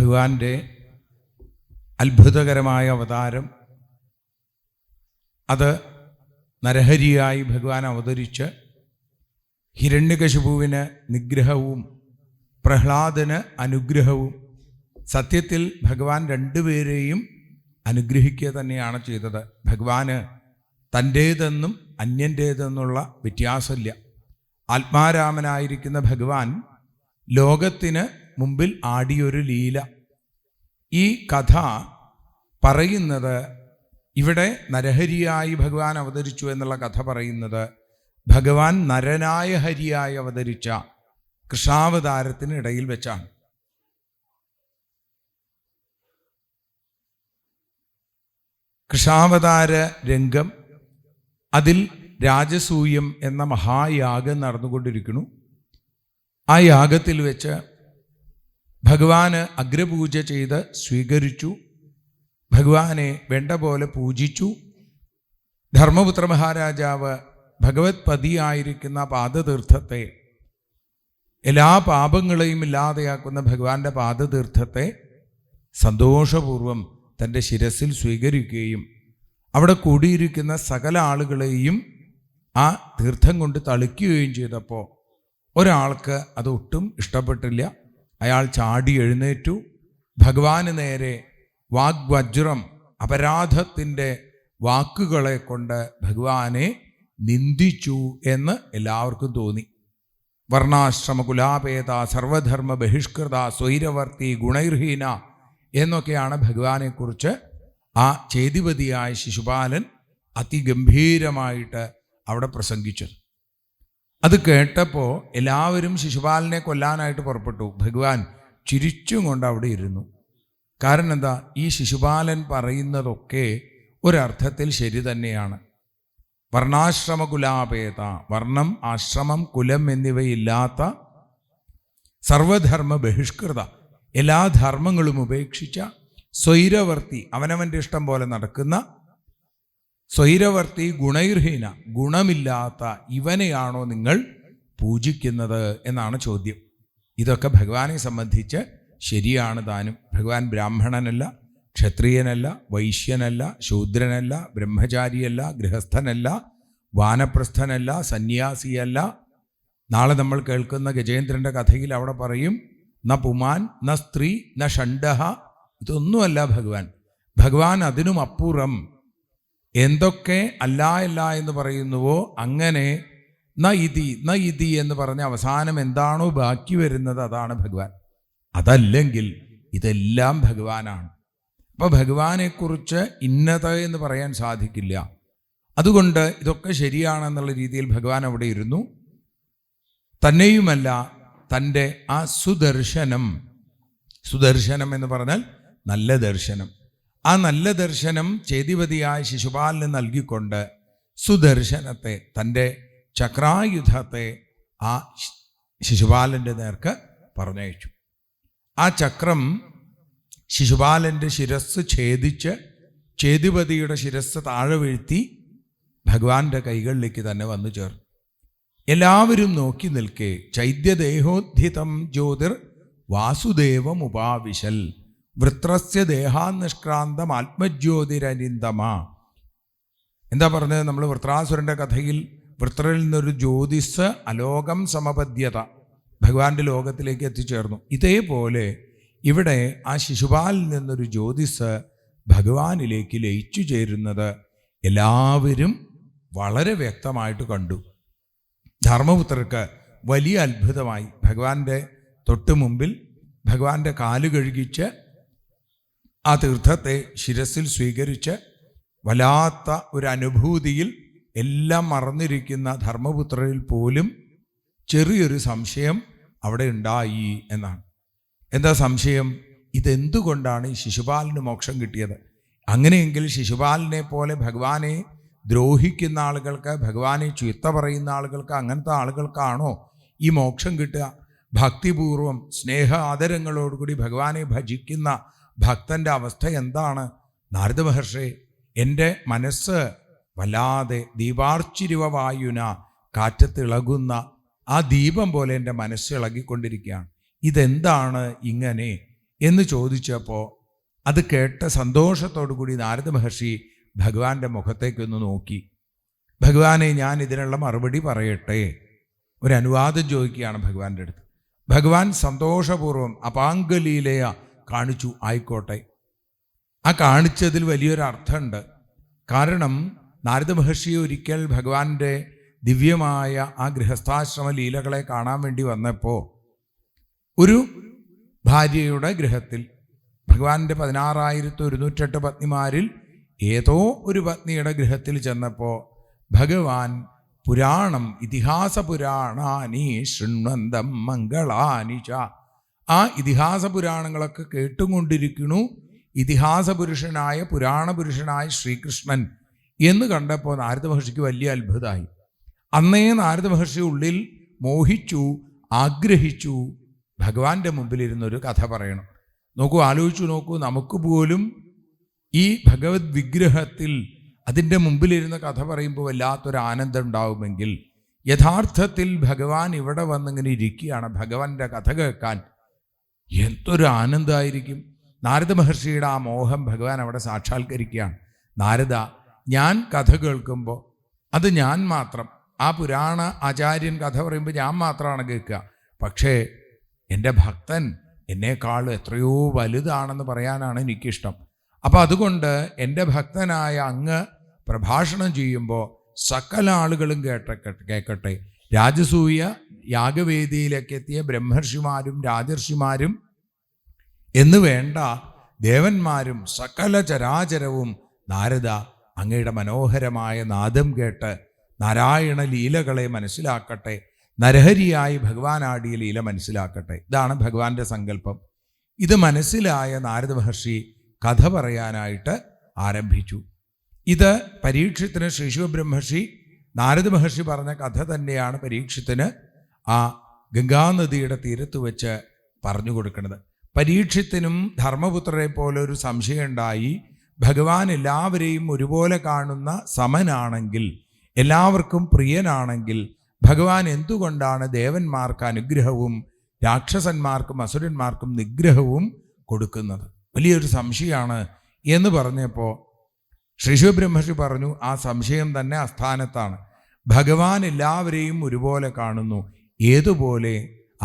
ഭഗവാന്റെ അത്ഭുതകരമായ അവതാരം, അത് നരഹരിയായി ഭഗവാൻ അവതരിച്ച് ഹിരണ്യകശിപുവിന് നിഗ്രഹവും പ്രഹ്ലാദന് അനുഗ്രഹവും, സത്യത്തിൽ ഭഗവാൻ രണ്ടുപേരെയും അനുഗ്രഹിക്കുക തന്നെയാണ് ചെയ്തത്. ഭഗവാന് തൻ്റേതെന്നും അന്യൻ്റേതെന്നുള്ള വ്യത്യാസമില്ല. ആത്മാരാമനായിരിക്കുന്ന ഭഗവാൻ ലോകത്തിന് മുമ്പിൽ ആടിയൊരു ലീല. ഈ കഥ പറയുന്നത്, ഇവിടെ നരഹരിയായി ഭഗവാൻ അവതരിച്ചു എന്നുള്ള കഥ പറയുന്നത് ഭഗവാൻ നരനായ ഹരിയായി അവതരിച്ച കൃഷ്ണാവതാരത്തിന് ഇടയിൽ വെച്ചാണ്. കൃഷ്ണാവതാര രംഗം, അതിൽ രാജസൂയം എന്ന മഹായാഗം നടന്നുകൊണ്ടിരിക്കുന്നു. ആ യാഗത്തിൽ വെച്ച് ഭഗവാന് അഗ്രപൂജ ചെയ്ത് സ്വീകരിച്ചു. ഭഗവാനെ വേണ്ട പോലെ പൂജിച്ചു. ധർമ്മപുത്ര മഹാരാജാവ് ഭഗവത് പതിയായിരിക്കുന്ന പാദതീർത്ഥത്തെ, എല്ലാ പാപങ്ങളെയും ഇല്ലാതെയാക്കുന്ന ഭഗവാന്റെ പാദതീർത്ഥത്തെ സന്തോഷപൂർവം തൻ്റെ ശിരസിൽ സ്വീകരിക്കുകയും അവിടെ കൂടിയിരിക്കുന്ന സകല ആളുകളെയും ആ തീർത്ഥം കൊണ്ട് തളിക്കുകയും ചെയ്തപ്പോൾ ഒരാൾക്ക് അതൊട്ടും ഇഷ്ടപ്പെട്ടില്ല. അയാൾ ചാടി എഴുന്നേറ്റു. ഭഗവാന് നേരെ വാഗ്വജ്രം, അപരാധത്തിൻ്റെ വാക്കുകളെ കൊണ്ട് ഭഗവാനെ നിന്ദിച്ചു എന്ന് എല്ലാവർക്കും തോന്നി. വർണ്ണാശ്രമ കുലാപേത സർവധർമ്മ ബഹിഷ്കൃത സ്വൈരവർത്തി ഗുണൈർഹീന എന്നൊക്കെയാണ് ഭഗവാനെക്കുറിച്ച് ആ ചേതിപതിയായ ശിശുപാലൻ അതിഗംഭീരമായിട്ട് അവിടെ പ്രസംഗിച്ചത്. അത് കേട്ടപ്പോൾ എല്ലാവരും ശിശുപാലനെ കൊല്ലാനായിട്ട് പുറപ്പെട്ടു. ഭഗവാൻ ചിരിച്ചും കൊണ്ട് അവിടെ ഇരുന്നു. കാരണം എന്താ? ഈ ശിശുപാലൻ പറയുന്നതൊക്കെ ഒരർത്ഥത്തിൽ ശരി തന്നെയാണ്. വർണ്ണാശ്രമ കുലാപേത, വർണ്ണം, ആശ്രമം, കുലം എന്നിവയില്ലാത്ത, സർവധർമ്മ ബഹിഷ്കൃത, എല്ലാ ധർമ്മങ്ങളും ഉപേക്ഷിച്ച, സ്വൈരവർത്തി, അവനവൻ്റെ ഇഷ്ടം പോലെ നടക്കുന്ന, സ്വൈരവർത്തി ഗുണൈർഹീന, ഗുണമില്ലാത്ത ഇവനെയാണോ നിങ്ങൾ പൂജിക്കുന്നത് എന്നാണ് ചോദ്യം. ഇതൊക്കെ ഭഗവാനെ സംബന്ധിച്ച് ശരിയാണ് താനും. ഭഗവാൻ ബ്രാഹ്മണനല്ല, ക്ഷത്രിയനല്ല, വൈശ്യനല്ല, ശൂദ്രനല്ല, ബ്രഹ്മചാരിയല്ല, ഗൃഹസ്ഥനല്ല, വാനപ്രസ്ഥനല്ല, സന്യാസിയല്ല. നാളെ നമ്മൾ കേൾക്കുന്ന ഗജേന്ദ്രൻ്റെ കഥയിൽ അവിടെ പറയും, ന പുമാൻ ന സ്ത്രീ ന ഷണ്ഡഹ. ഇതൊന്നുമല്ല ഭഗവാൻ. ഭഗവാൻ അതിനും അപ്പുറം എന്തൊക്കെ അല്ല എന്ന് പറയുന്നുവോ അങ്ങനെ ന ഇതി എന്ന് പറഞ്ഞ അവസാനം എന്താണോ ബാക്കി വരുന്നത് അതാണ് ഭഗവാൻ. അതല്ലെങ്കിൽ ഇതെല്ലാം ഭഗവാനാണ്. അപ്പോൾ ഭഗവാനെക്കുറിച്ച് ഇന്നത് എന്ന് പറയാൻ സാധിക്കില്ല. അതുകൊണ്ട് ഇതൊക്കെ ശരിയാണെന്നുള്ള രീതിയിൽ ഭഗവാൻ അവിടെ ഇരുന്നു. തന്നെയുമല്ല, തൻ്റെ ആ സുദർശനം എന്ന് പറഞ്ഞാൽ നല്ല ദർശനം, ആ നല്ല ദർശനം ചേതിപതിയായ ശിശുപാലന് നൽകിക്കൊണ്ട് സുദർശനത്തെ, തൻ്റെ ചക്രായുധത്തെ ആ ശിശുപാലൻ്റെ നേർക്ക് പറഞ്ഞയച്ചു. ആ ചക്രം ശിശുപാലൻ്റെ ശിരസ് ഛേദിച്ച് ചേതിപതിയുടെ ശിരസ് താഴെ വീഴ്ത്തി ഭഗവാന്റെ കൈകളിലേക്ക് തന്നെ വന്നു ചേർന്നു. എല്ലാവരും നോക്കി നിൽക്കെ ചൈദ്യദേഹോദ്ധിതം ജ്യോതിർ വാസുദേവം ഉപാവിശൽ വൃത്രസ്യ ദേഹാനിഷ്ക്രാന്തം ആത്മജ്യോതിരനിന്ദമ. എന്താ പറഞ്ഞത്? നമ്മൾ വൃത്രാസുരൻ്റെ കഥയിൽ വൃത്രയിൽ നിന്നൊരു ജ്യോതിസ് അലോകം സമപദ്യത, ഭഗവാന്റെ ലോകത്തിലേക്ക് എത്തിച്ചേർന്നു. ഇതേപോലെ ഇവിടെ ആ ശിശുപാലിൽ നിന്നൊരു ജ്യോതിസ് ഭഗവാനിലേക്ക് ലയിച്ചു ചേരുന്നത് എല്ലാവരും വളരെ വ്യക്തമായിട്ട് കണ്ടു. ധർമ്മപുത്രർക്ക് വലിയ അത്ഭുതമായി. ഭഗവാന്റെ തൊട്ട് മുമ്പിൽ ഭഗവാന്റെ കാല് കഴുകിച്ച് ആ തീർത്ഥത്തെ ശിരസിൽ സ്വീകരിച്ച് വല്ലാത്ത ഒരു അനുഭൂതിയിൽ എല്ലാം മറന്നിരിക്കുന്ന ധർമ്മപുത്രരിൽ പോലും ചെറിയൊരു സംശയം അവിടെ ഉണ്ടായി എന്നാണ്. എന്താ സംശയം? ഇതെന്തുകൊണ്ടാണ് ഈ ശിശുപാലന് മോക്ഷം കിട്ടിയത്? അങ്ങനെയെങ്കിൽ ശിശുപാലനെ പോലെ ഭഗവാനെ ദ്രോഹിക്കുന്ന ആളുകൾക്ക്, ഭഗവാനെ ചീത്ത പറയുന്ന ആളുകൾക്ക്, അങ്ങനത്തെ ആളുകൾക്കാണോ ഈ മോക്ഷം കിട്ടുക? ഭക്തിപൂർവം സ്നേഹ ആദരങ്ങളോടുകൂടി ഭഗവാനെ ഭജിക്കുന്ന ഭക്തൻ്റെ അവസ്ഥ എന്താണ്? നാരദ മഹർഷി, എൻ്റെ മനസ്സ് വല്ലാതെ ദീപാർച്ചിരിവവായുന, കാറ്റത്തിളകുന്ന ആ ദീപം പോലെ എൻ്റെ മനസ്സ് ഇളകിക്കൊണ്ടിരിക്കുകയാണ്. ഇതെന്താണ് ഇങ്ങനെ? എന്ന് ചോദിച്ചപ്പോൾ അത് കേട്ട സന്തോഷത്തോടു കൂടി നാരദ മഹർഷി ഭഗവാന്റെ മുഖത്തേക്കൊന്ന് നോക്കി. ഭഗവാനെ, ഞാൻ ഇതിനുള്ള മറുപടി പറയട്ടെ, ഒരു അനുവാദം ചോദിക്കുകയാണ് ഭഗവാന്റെ അടുത്ത്. ഭഗവാൻ സന്തോഷപൂർവ്വം അപാംഗലീലയ കാണിച്ചു. ആയിക്കോട്ടെ. ആ കാണിച്ചതിൽ വലിയൊരു അർത്ഥമുണ്ട്. കാരണം നാരദ മഹർഷി ഒരിക്കൽ ഭഗവാന്റെ ദിവ്യമായ ആ ഗൃഹസ്ഥാശ്രമ ലീലകളെ കാണാൻ വേണ്ടി വന്നപ്പോൾ ഒരു ഭാര്യയുടെ ഗൃഹത്തിൽ ഭഗവാന്റെ 16,108 പത്നിമാരിൽ ഏതോ ഒരു പത്നിയുടെ ഗൃഹത്തിൽ ചെന്നപ്പോൾ ഭഗവാൻ പുരാണം ഇതിഹാസ പുരാണാനി ശൃണ്വന്തം മംഗളാനി ച, ആ ഇതിഹാസ പുരാണങ്ങളൊക്കെ കേട്ടുകൊണ്ടിരിക്കണു ഇതിഹാസ പുരുഷനായ പുരാണ പുരുഷനായ ശ്രീകൃഷ്ണൻ എന്ന് കണ്ടപ്പോൾ നാരദ മഹർഷിക്ക് വലിയ അത്ഭുതമായി. അന്നേ നാരദ മഹർഷി ഉള്ളിൽ മോഹിച്ചു, ആഗ്രഹിച്ചു ഭഗവാന്റെ മുമ്പിലിരുന്നൊരു കഥ പറയണം. നോക്കൂ, ആലോചിച്ചു നോക്കൂ, നമുക്ക് പോലും ഈ ഭഗവത് വിഗ്രഹത്തിൽ അതിൻ്റെ മുമ്പിലിരുന്ന കഥ പറയുമ്പോൾ വല്ലാത്തൊരു ആനന്ദം ഉണ്ടാവുമെങ്കിൽ യഥാർത്ഥത്തിൽ ഭഗവാൻ ഇവിടെ വന്നിങ്ങനെ ഇരിക്കുകയാണ് ഭഗവാന്റെ കഥ കേൾക്കാൻ. എന്തൊരു ആനന്ദമായിരിക്കും. നാരദ മഹർഷിയുടെ ആ മോഹം ഭഗവാൻ അവിടെ സാക്ഷാത്കരിക്കുകയാണ്. നാരദ, ഞാൻ കഥ കേൾക്കുമ്പോൾ അത് ഞാൻ മാത്രം, ആ പുരാണ ആചാര്യൻ കഥ പറയുമ്പോൾ ഞാൻ മാത്രമാണ് കേൾക്കുക. പക്ഷേ എൻ്റെ ഭക്തൻ എന്നേക്കാൾ എത്രയോ വലുതാണെന്ന് പറയാനാണ് എനിക്കിഷ്ടം. അപ്പം അതുകൊണ്ട് എൻ്റെ ഭക്തനായ അങ്ങ് പ്രഭാഷണം ചെയ്യുമ്പോൾ സകല ആളുകളും കേൾക്കട്ടെ. രാജസൂയ യാഗവേദിയിലേക്ക് എത്തിയ ബ്രഹ്മർഷിമാരും രാജർഷിമാരും എന്ന് വേണ്ട ദേവന്മാരും സകല ചരാചരവും നാരദ അങ്ങയുടെ മനോഹരമായ നാദം കേട്ട് നാരായണ ലീലകളെ മനസ്സിലാക്കട്ടെ, നരഹരിയായി ഭഗവാനാടിയ ലീല മനസ്സിലാക്കട്ടെ. ഇതാണ് ഭഗവാന്റെ സങ്കല്പം. ഇത് മനസ്സിലായ നാരദ മഹർഷി കഥ പറയാനായിട്ട് ആരംഭിച്ചു. ഇത് പരീക്ഷത്തിന് ശ്രീ ശിവബ്രഹ്മർഷി നാരദ മഹർഷി പറഞ്ഞ കഥ തന്നെയാണ് പരീക്ഷത്തിന് ആ ഗംഗാനദിയുടെ തീരത്ത് വെച്ച് പറഞ്ഞു കൊടുക്കുന്നത്. പരീക്ഷത്തിനും ധർമ്മപുത്രരെ പോലെ ഒരു സംശയം ഉണ്ടായി. ഭഗവാൻ എല്ലാവരെയും ഒരുപോലെ കാണുന്ന സമനാണെങ്കിൽ, എല്ലാവർക്കും പ്രിയനാണെങ്കിൽ ഭഗവാൻ എന്തുകൊണ്ടാണ് ദേവന്മാർക്ക് അനുഗ്രഹവും രാക്ഷസന്മാർക്കും അസുരന്മാർക്കും നിഗ്രഹവും കൊടുക്കുന്നത്? വലിയൊരു സംശയമാണ് എന്ന് പറഞ്ഞപ്പോൾ ശ്രീ ശിവബ്രഹ്മർഷി പറഞ്ഞു, ആ സംശയം തന്നെ അസ്ഥാനത്താണ്. ഭഗവാൻ എല്ലാവരെയും ഒരുപോലെ കാണുന്നു. ഏതുപോലെ?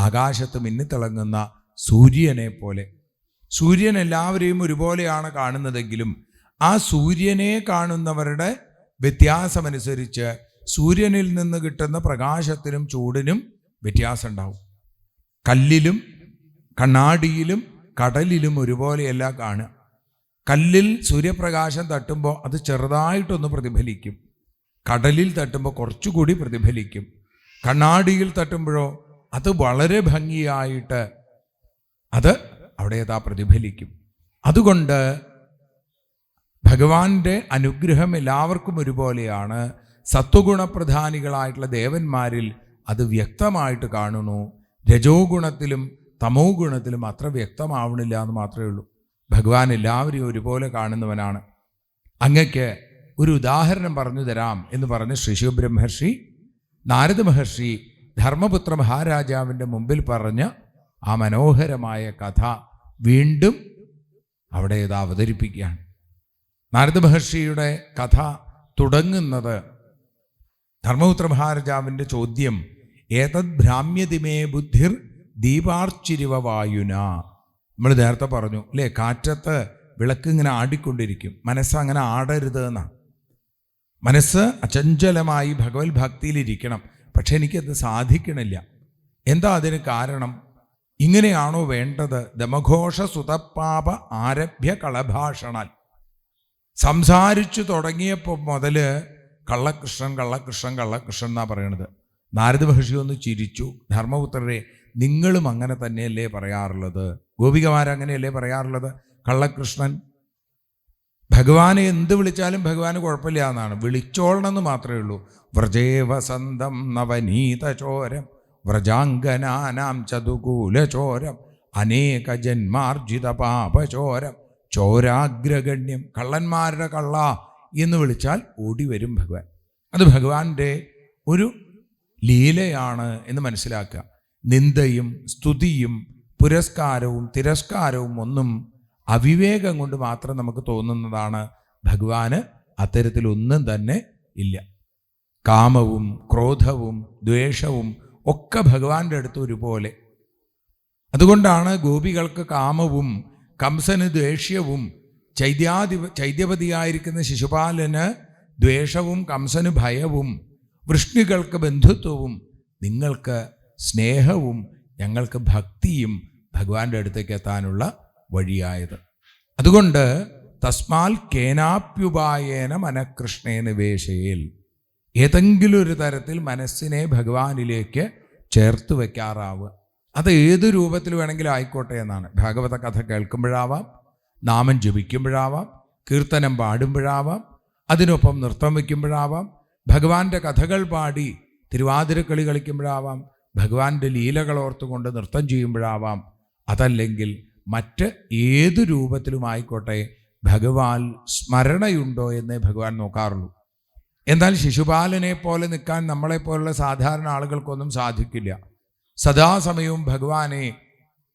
ആകാശത്ത് മിന്നിത്തിളങ്ങുന്ന സൂര്യനെ പോലെ. സൂര്യൻ എല്ലാവരെയും ഒരുപോലെയാണ് കാണുന്നതെങ്കിലും ആ സൂര്യനെ കാണുന്നവരുടെ വ്യത്യാസമനുസരിച്ച് സൂര്യനിൽ നിന്ന് കിട്ടുന്ന പ്രകാശത്തിനും ചൂടിനും വ്യത്യാസം ഉണ്ടാവും. കല്ലിലും കണ്ണാടിയിലും കടലിലും ഒരുപോലെയല്ല കാണുക. കല്ലിൽ സൂര്യപ്രകാശം തട്ടുമ്പോൾ അത് ചെറുതായിട്ടൊന്ന് പ്രതിഫലിക്കും, കടലിൽ തട്ടുമ്പോൾ കുറച്ചുകൂടി പ്രതിഫലിക്കും, കണ്ണാടിയിൽ തട്ടുമ്പോഴോ അത് വളരെ ഭംഗിയായിട്ട് അത് അവിടെ പ്രതിഫലിക്കും. അതുകൊണ്ട് ഭഗവാന്റെ അനുഗ്രഹം എല്ലാവർക്കും ഒരുപോലെയാണ്. സത്വഗുണപ്രധാനികളായിട്ടുള്ള ദേവന്മാരിൽ അത് വ്യക്തമായിട്ട് കാണുന്നു. രജോ ഗുണത്തിലും തമോ ഗുണത്തിലും അത്ര വ്യക്തമാവണില്ല എന്ന് മാത്രമേ ഉള്ളൂ. ഭഗവാൻ എല്ലാവരെയും ഒരുപോലെ കാണുന്നവനാണ്. അങ്ങക്ക് ഒരു ഉദാഹരണം പറഞ്ഞു തരാം എന്ന് പറഞ്ഞ് ശ്രീ ശിവബ്രഹ്മർഷി നാരദ മഹർഷി ധർമ്മപുത്ര മഹാരാജാവിൻ്റെ മുമ്പിൽ പറഞ്ഞ ആ മനോഹരമായ കഥ വീണ്ടും അവിടെ ഇത് അവതരിപ്പിക്കുകയാണ്. നാരദ മഹർഷിയുടെ കഥ തുടങ്ങുന്നത് ധർമ്മപുത്ര മഹാരാജാവിൻ്റെ ചോദ്യം, ഏതദ് ഭ്രാമ്യതിമേ ബുദ്ധിർ ദീപാർച്ചിരിവ വായുന. നമ്മൾ നേരത്തെ പറഞ്ഞു അല്ലേ, കാറ്റത്ത് വിളക്ക് ഇങ്ങനെ ആടിക്കൊണ്ടിരിക്കും, മനസ്സ് അങ്ങനെ ആടരുത് എന്നാണ്. മനസ്സ് അചഞ്ചലമായി ഭഗവത് ഭക്തിയിലിരിക്കണം. പക്ഷെ എനിക്കത് സാധിക്കണില്ല. എന്താ അതിന് കാരണം? ഇങ്ങനെയാണോ വേണ്ടത്? ദമഘോഷ സുതപ്പാപ ആരഭ്യ കളഭാഷണാൽ. സംസാരിച്ചു തുടങ്ങിയപ്പോൾ മുതൽ കള്ളകൃഷ്ണൻ കള്ളകൃഷ്ണൻ കള്ളകൃഷ്ണൻ എന്നാണ് പറയണത്. നാരദ മഹർഷി ഒന്ന് ചിരിച്ചു. ധർമ്മപുത്രരെ, നിങ്ങളും അങ്ങനെ തന്നെയല്ലേ പറയാറുള്ളത്? ഗോപികമാരങ്ങനെയല്ലേ പറയാറുള്ളത്? കള്ളകൃഷ്ണൻ. ഭഗവാനെ എന്ത് വിളിച്ചാലും ഭഗവാന് കുഴപ്പമില്ല എന്നാണ്. വിളിച്ചോളണമെന്ന് മാത്രമേ ഉള്ളൂ. വ്രജേ വസന്തം നവനീതചോരം വ്രജാംഗനാനാം ചതുകൂലചോരം അനേക ജന്മാർജിത പാപചോരം ചോരാഗ്രഗണ്യം. കള്ളന്മാരുടെ കള്ള എന്ന് വിളിച്ചാൽ ഓടി വരും ഭഗവാൻ. അത് ഭഗവാന്റെ ഒരു ലീലയാണ് എന്ന് മനസ്സിലാക്കുക. നിന്ദയും സ്തുതിയും പുരസ്കാരവും തിരസ്കാരവും ഒന്നും അവിവേകം കൊണ്ട് മാത്രം നമുക്ക് തോന്നുന്നതാണ്. ഭഗവാന് അത്തരത്തിലൊന്നും തന്നെ ഇല്ല. കാമവും ക്രോധവും ദ്വേഷവും ഒക്കെ ഭഗവാന്റെ അടുത്ത് ഒരുപോലെ. അതുകൊണ്ടാണ് ഗോപികൾക്ക് കാമവും കംസന് ദ്വേഷ്യവും ചൈദ്യപതിയായിരിക്കുന്ന ശിശുപാലന് ദ്വേഷവും കംസന് ഭയവും വൃഷ്ണികൾക്ക് ബന്ധുത്വവും നിങ്ങൾക്ക് സ്നേഹവും ഞങ്ങൾക്ക് ഭക്തിയും ഭഗവാന്റെ അടുത്തേക്ക് എത്താനുള്ള വഴിയായത്. അതുകൊണ്ട് തസ്മാൽ കേനാപ്യുപായേന മനഃകൃഷ്ണേ നിവേശയേൽ, ഏതെങ്കിലും ഒരു തരത്തിൽ മനസ്സിനെ ഭഗവാനിലേക്ക് ചേർത്ത് വയ്ക്കാറാവുക. അത് ഏത് രൂപത്തിൽ വേണമെങ്കിലും ആയിക്കോട്ടെ എന്നാണ്. ഭാഗവത കഥ കേൾക്കുമ്പോഴാവാം, നാമം ജപിക്കുമ്പോഴാവാം, കീർത്തനം പാടുമ്പോഴാവാം, അതിനൊപ്പം നൃത്തം വയ്ക്കുമ്പോഴാവാം, ഭഗവാന്റെ കഥകൾ പാടി തിരുവാതിരക്കളി കളിക്കുമ്പോഴാവാം, ഭഗവാന്റെ ലീലകൾ ഓർത്തുകൊണ്ട് നൃത്തം ചെയ്യുമ്പോഴാവാം, അതല്ലെങ്കിൽ മറ്റ് ഏതു രൂപത്തിലുമായിക്കോട്ടെ ഭഗവാൻ സ്മരണയുണ്ടോ എന്നേ ഭഗവാൻ നോക്കാറുള്ളൂ. എന്നാൽ ശിശുപാലനെ പോലെ നിൽക്കാൻ നമ്മളെപ്പോലുള്ള സാധാരണ ആളുകൾക്കൊന്നും സാധിക്കില്ല. സദാസമയവും ഭഗവാനെ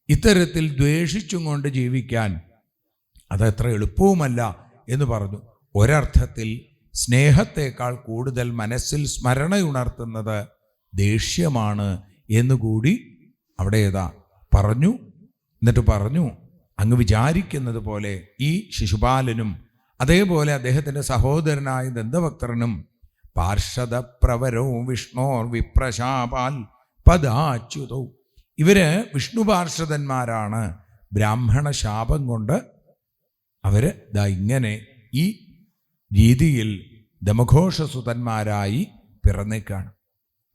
ഇത്തരത്തിൽ ദ്വേഷിച്ചും കൊണ്ട് ജീവിക്കാൻ അതത്ര എളുപ്പവുമല്ല എന്ന് പറഞ്ഞു. ഒരർത്ഥത്തിൽ സ്നേഹത്തേക്കാൾ കൂടുതൽ മനസ്സിൽ സ്മരണയുണർത്തുന്നത് ദേഷ്യമാണ് എന്നുകൂടി അവിടെ പറഞ്ഞു. എന്നിട്ട് പറഞ്ഞു, അങ്ങ് വിചാരിക്കുന്നത് പോലെ ഈ ശിശുപാലനും അതേപോലെ അദ്ദേഹത്തിൻ്റെ സഹോദരനായ ദന്തഭക്തനും പാർഷദപ്രവരവും വിഷ്ണോർ വിപ്രശാപാൽ പദാച്യുതൗ, ഇവര് വിഷ്ണു പാർഷദന്മാരാണ്. ബ്രാഹ്മണ ശാപം കൊണ്ട് അവര് ഇങ്ങനെ ഈ രീതിയിൽ ദമഘോഷസുതന്മാരായി പിറന്നേക്കാണ്.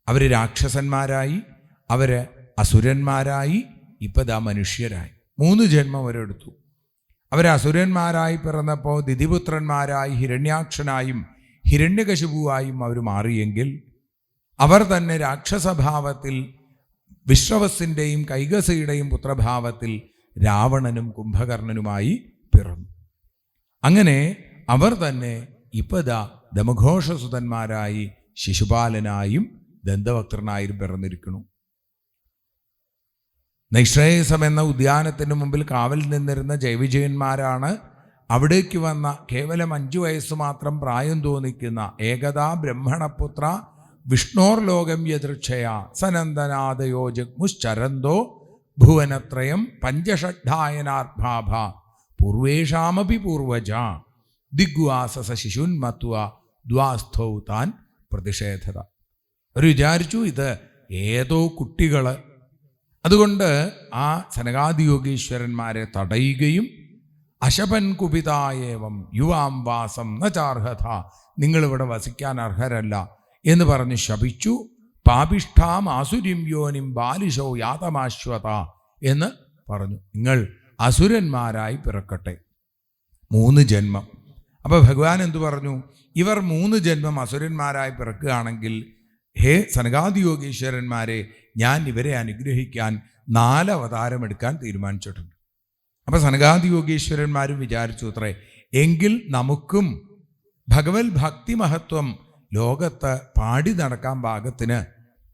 അവർ രാക്ഷസന്മാരായി, അവർ അസുരന്മാരായി, ഇപ്പം മനുഷ്യരായി. 3 ജന്മം അവരെടുത്തു. അവർ അസുരന്മാരായി പിറന്നപ്പോൾ ദിതിപുത്രന്മാരായി ഹിരണ്യാക്ഷനായും ഹിരണ്യകശിപുവായും അവർ മാറിയെങ്കിൽ അവർ തന്നെ രാക്ഷസഭാവത്തിൽ വിശ്രവസിൻ്റെയും കൈകസിയുടെയും പുത്രഭാവത്തിൽ രാവണനും കുംഭകർണനുമായി പിറന്നു. അങ്ങനെ അവർ തന്നെ ഇപ്പതാ ദമഘോഷസുതന്മാരായി ശിശുപാലനായും ദന്തവക്തനായും പിറന്നിരിക്കുന്നു. നൈശ്രേയസം എന്ന ഉദ്യാനത്തിന് മുമ്പിൽ കാവൽ നിന്നിരുന്ന ജയവിജയന്മാരാണ് അവിടേക്ക് വന്ന കേവലം 5 വയസ്സ് മാത്രം പ്രായം തോന്നിക്കുന്ന ഏകദാ ബ്രഹ്മണപുത്ര വിഷ്ണോർ ലോകം യദൃച്ഛയ സനന്ദനാദയോ ജഗ്മുശ്ചരന്തോ ഭുവനത്രയം പഞ്ചഷഡ്ഢായനാർഭാഭ പൂർവേഷാമപി പൂർവജ ദിഗ്വാസസ ശിശുന്മത്വ ദ്വാസ്ഥൗ താൻ പ്രതിഷേധത. അവർ വിചാരിച്ചു ഇത് ഏതോ കുട്ടികൾ. അതുകൊണ്ട് ആ സനകാദിയോഗീശ്വരന്മാരെ തടയുകയും അശപൻ കുപിതായേവം യുവാം വാസം ന ചാർഹത, നിങ്ങളിവിടെ വസിക്കാൻ അർഹരല്ല എന്ന് പറഞ്ഞ് ശപിച്ചു. പാപിഷ്ഠാം ആസുരിം യോനിം ബാലിശോ യാതമാശ്വത എന്ന് പറഞ്ഞു. നിങ്ങൾ അസുരന്മാരായി പിറക്കട്ടെ. 3 ജന്മം. അപ്പോൾ ഭഗവാൻ എന്തു പറഞ്ഞു? ഇവർ 3 ജന്മം അസുരന്മാരായി പിറക്കുകയാണെങ്കിൽ ഹേ സനകാദിയോഗീശ്വരന്മാരെ, ഞാൻ ഇവരെ അനുഗ്രഹിക്കാൻ 4 അവതാരം എടുക്കാൻ തീരുമാനിച്ചിട്ടുണ്ട്. അപ്പം സനകാദിയോഗീശ്വരന്മാരും വിചാരിച്ചു അത്രേ, എങ്കിൽ നമുക്കും ഭഗവത് ഭക്തി മഹത്വം ലോകത്ത് പാടി നടക്കാൻ പാകത്തിന്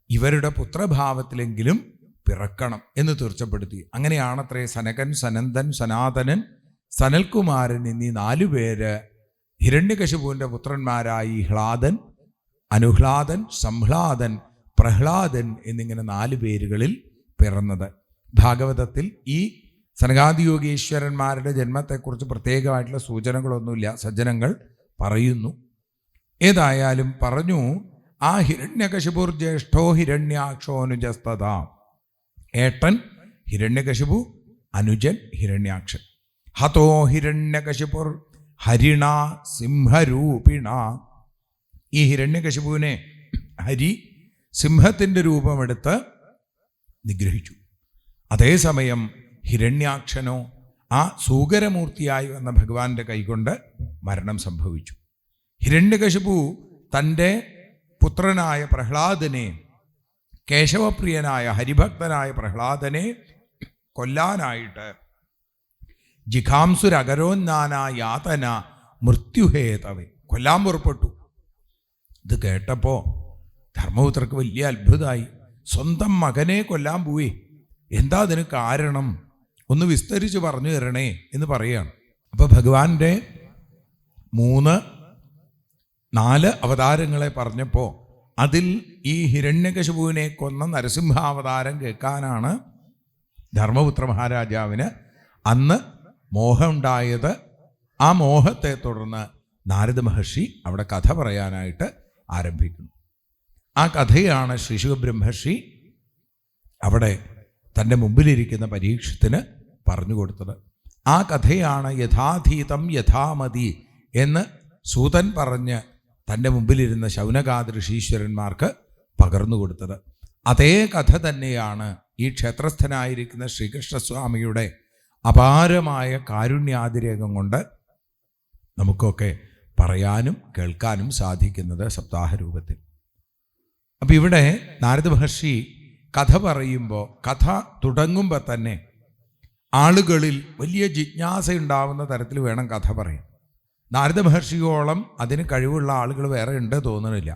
ഇവരുടെ പുത്രഭാവത്തിലെങ്കിലും പിറക്കണം എന്ന് തീർച്ചപ്പെടുത്തി. അങ്ങനെയാണത്രേ സനകൻ, സനന്ദൻ, സനാതനൻ, സനൽകുമാരൻ എന്നീ 4 പേര് ഹിരണ്യകശിപുവിൻ്റെ പുത്രന്മാരായി ഹ്ലാദൻ, അനുഹ്ലാദൻ, സംഹ്ലാദൻ, പ്രഹ്ലാദൻ എന്നിങ്ങനെ 4 പേരുകളിൽ പിറന്നത്. ഭാഗവതത്തിൽ ഈ സനകാദിയോഗീശ്വരന്മാരുടെ ജന്മത്തെക്കുറിച്ച് പ്രത്യേകമായിട്ടുള്ള സൂചനകളൊന്നുമില്ല, സജ്ജനങ്ങൾ പറയുന്നു. ഏതായാലും പറഞ്ഞു, ആ ഹിരണ്യകശിപുർ ജ്യേഷ്ഠോ ഹിരണ്യാക്ഷോനുജസ്തത, ഏട്ടൻ ഹിരണ്യകശിപു, അനുജൻ ഹിരണ്യാക്ഷൻ. ഹതോ ഹിരണ്യകശിപുർ ഹരിണ സിംഹരൂപിണ. ഈ ഹിരണ്യകശിപുവിനെ ഹരി സിംഹത്തിൻ്റെ രൂപമെടുത്ത് നിഗ്രഹിച്ചു. അതേസമയം ഹിരണ്യാക്ഷനോ ആ സൂകരമൂർത്തിയായി വന്ന ഭഗവാന്റെ കൈകൊണ്ട് മരണം സംഭവിച്ചു. ഹിരണ്യകശിപു തൻ്റെ പുത്രനായ പ്രഹ്ലാദനെ, കേശവപ്രിയനായ ഹരിഭക്തനായ പ്രഹ്ലാദനെ കൊല്ലാനായിട്ട് ജിഖാംസുരകരോന്നാന യാതന മൃത്യുഹേതവെ കൊല്ലാൻ പുറപ്പെട്ടു. ഇത് കേട്ടപ്പോൾ ധർമ്മപുത്രർക്ക് വലിയ അത്ഭുതമായി. സ്വന്തം മകനെ കൊല്ലാൻ പോയി. എന്താ അതിന് കാരണം, ഒന്ന് വിസ്തരിച്ച് പറഞ്ഞു തരണേ എന്ന് പറയുകയാണ്. അപ്പോൾ ഭഗവാന്റെ 4 അവതാരങ്ങളെ പറഞ്ഞപ്പോൾ അതിൽ ഈ ഹിരണ്യകശിപുവിനെ കൊന്ന നരസിംഹാവതാരം കേൾക്കാനാണ് ധർമ്മപുത്ര മഹാരാജാവിന് അന്ന് മോഹമുണ്ടായത്. ആ മോഹത്തെ തുടർന്ന് നാരദ മഹർഷി അവിടെ കഥ പറയാനായിട്ട് ആരംഭിക്കുന്നു. ആ കഥയാണ് ശ്രീശുക ബ്രഹ്മർഷി അവിടെ തൻ്റെ മുമ്പിലിരിക്കുന്ന പരീക്ഷത്തിന് പറഞ്ഞു കൊടുത്തത്. ആ കഥയാണ് യഥാധീതം യഥാമതി എന്ന് സൂതൻ പറഞ്ഞ് തൻ്റെ മുമ്പിലിരുന്ന ശൗനകാദി ഋഷീശ്വരന്മാർക്ക് പകർന്നു കൊടുത്തത്. അതേ കഥ തന്നെയാണ് ഈ ക്ഷേത്രസ്ഥനായിരിക്കുന്ന ശ്രീകൃഷ്ണസ്വാമിയുടെ അപാരമായ കാരുണ്യാതിരേകം കൊണ്ട് നമുക്കൊക്കെ പറയാനും കേൾക്കാനും സാധിക്കുന്നത് സപ്താഹ രൂപത്തിൽ. അപ്പം ഇവിടെ നാരദ മഹർഷി കഥ പറയുമ്പോൾ, കഥ തുടങ്ങുമ്പോൾ തന്നെ ആളുകളിൽ വലിയ ജിജ്ഞാസ ഉണ്ടാവുന്ന തരത്തിൽ വേണം കഥ പറയാൻ. നാരദ മഹർഷിയോളം അതിന് കഴിവുള്ള ആളുകൾ വേറെ ഉണ്ട് തോന്നുന്നില്ല.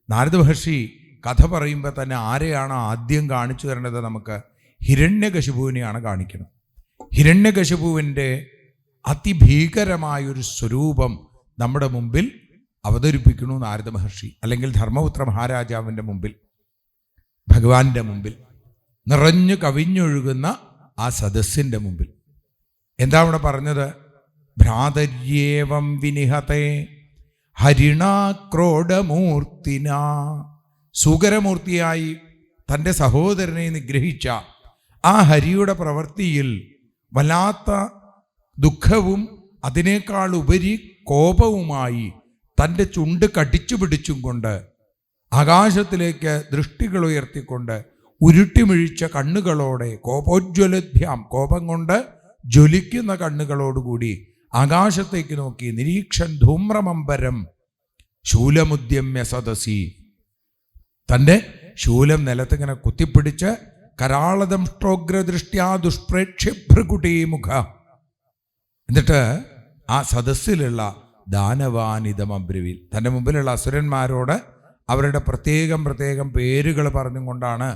നാരദ മഹർഷി കഥ പറയുമ്പോൾ തന്നെ ആരെയാണ് ആദ്യം കാണിച്ചു തരേണ്ടത്? നമുക്ക് ഹിരണ്യകശിപുവിനെയാണ് കാണിക്കുന്നത്. ഹിരണ്യകശിപുവിൻ്റെ അതിഭീകരമായൊരു സ്വരൂപം നമ്മുടെ മുമ്പിൽ അവതരിപ്പിക്കുന്നു നാരദ മഹർഷി, അല്ലെങ്കിൽ ധർമ്മപുത്ര മഹാരാജാവിൻ്റെ മുമ്പിൽ, ഭഗവാന്റെ മുമ്പിൽ, നിറഞ്ഞു കവിഞ്ഞൊഴുകുന്ന ആ സദസ്സിൻ്റെ മുമ്പിൽ. എന്താ അവിടെ പറഞ്ഞത്? ഭ്രാതര്യേവം വിനിഹതേ ഹരിണാക്രോഡമൂർത്തിന. സുകരമൂർത്തിയായി തൻ്റെ സഹോദരനെ നിഗ്രഹിച്ച ആ ഹരിയുടെ പ്രവൃത്തിയിൽ വല്ലാത്ത ദുഃഖവും അതിനേക്കാൾ ഉപരി കോപവുമായി തൻ്റെ ചുണ്ട് കടിച്ചു പിടിച്ചും കൊണ്ട് ആകാശത്തിലേക്ക് ദൃഷ്ടികൾ ഉയർത്തിക്കൊണ്ട് ഉരുട്ടിമിഴിച്ച കണ്ണുകളോടെ, കോപോജ്വലഭ്യാം, കോപം കൊണ്ട് ജ്വലിക്കുന്ന കണ്ണുകളോടുകൂടി ആകാശത്തേക്ക് നോക്കി, നിരീക്ഷൻ ധൂമ്രമമ്പരം ശൂലമുദ്യമ്യ സദസി, തൻ്റെ ശൂലം നിലത്തിങ്ങനെ കുത്തിപ്പിടിച്ച് കരാളദംഷ്ട്രോഗ്രദൃഷ്ട്യാ ദുഷ്പ്രേക്ഷ്യഭ്രകുടീ മുഖ, എന്നിട്ട് ആ സദസ്സിലുള്ള ദാനവാനിതമബ്രവീൽ, തൻ്റെ മുമ്പിലുള്ള അസുരന്മാരോട് അവരുടെ പ്രത്യേകം പേരുകൾ പറഞ്ഞും കൊണ്ടാണ്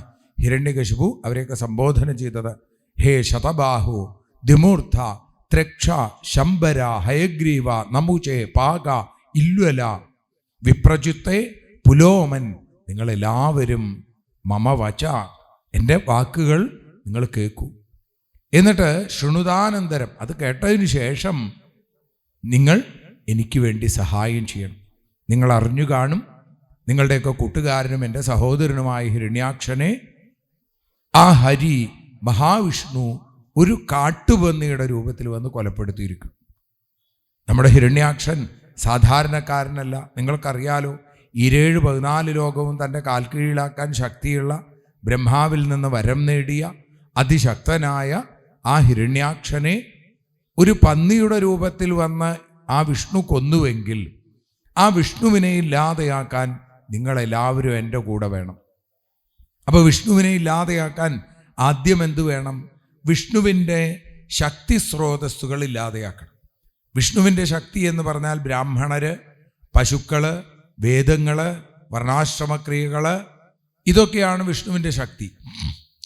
ഹിരണ്യകശിപു അവരെയൊക്കെ സംബോധന ചെയ്തത്. ഹേ ശതബാഹു, ദ്വിമൂർധ, ത്രക്ഷ, ശംബര, ഹയഗ്രീവ, നമുചേ, പാക, ഇല്വല, വിപ്രചുത്തെ, പുലോമൻ, നിങ്ങളെല്ലാവരും മമ വച, എൻ്റെ വാക്കുകൾ നിങ്ങൾ കേൾക്കൂ. എന്നിട്ട് ശൃണുതാനന്തരം, അത് കേട്ടതിന് ശേഷം നിങ്ങൾ എനിക്ക് വേണ്ടി സഹായം ചെയ്യണം. നിങ്ങൾ അറിഞ്ഞു കാണും, നിങ്ങളുടെയൊക്കെ കൂട്ടുകാരനും എൻ്റെ സഹോദരനുമായ ഹിരണ്യാക്ഷനെ ആ ഹരി മഹാവിഷ്ണു ഒരു കാട്ടുപന്നിയുടെ രൂപത്തിൽ വന്ന് കൊലപ്പെടുത്തിയിരിക്കും. നമ്മുടെ ഹിരണ്യാക്ഷൻ സാധാരണക്കാരനല്ല. നിങ്ങൾക്കറിയാലോ, 14 ലോകവും തൻ്റെ കാൽക്കീഴിലാക്കാൻ ശക്തിയുള്ള, ബ്രഹ്മാവിൽ നിന്ന് വരം നേടിയ അതിശക്തനായ ആ ഹിരണ്യാക്ഷനെ ഒരു പന്നിയുടെ രൂപത്തിൽ വന്ന് ആ വിഷ്ണു കൊന്നുവെങ്കിൽ ആ വിഷ്ണുവിനെ ഇല്ലാതെയാക്കാൻ നിങ്ങളെല്ലാവരും എൻ്റെ കൂടെ വേണം. അപ്പോൾ വിഷ്ണുവിനെ ഇല്ലാതെയാക്കാൻ ആദ്യം എന്തു വേണം? വിഷ്ണുവിൻ്റെ ശക്തി സ്രോതസ്സുകൾ ഇല്ലാതെയാക്കണം. വിഷ്ണുവിൻ്റെ ശക്തി എന്ന് പറഞ്ഞാൽ ബ്രാഹ്മണര്, പശുക്കള്, വേദങ്ങള്, വർണ്ണാശ്രമക്രിയകൾ, ഇതൊക്കെയാണ് വിഷ്ണുവിൻ്റെ ശക്തി.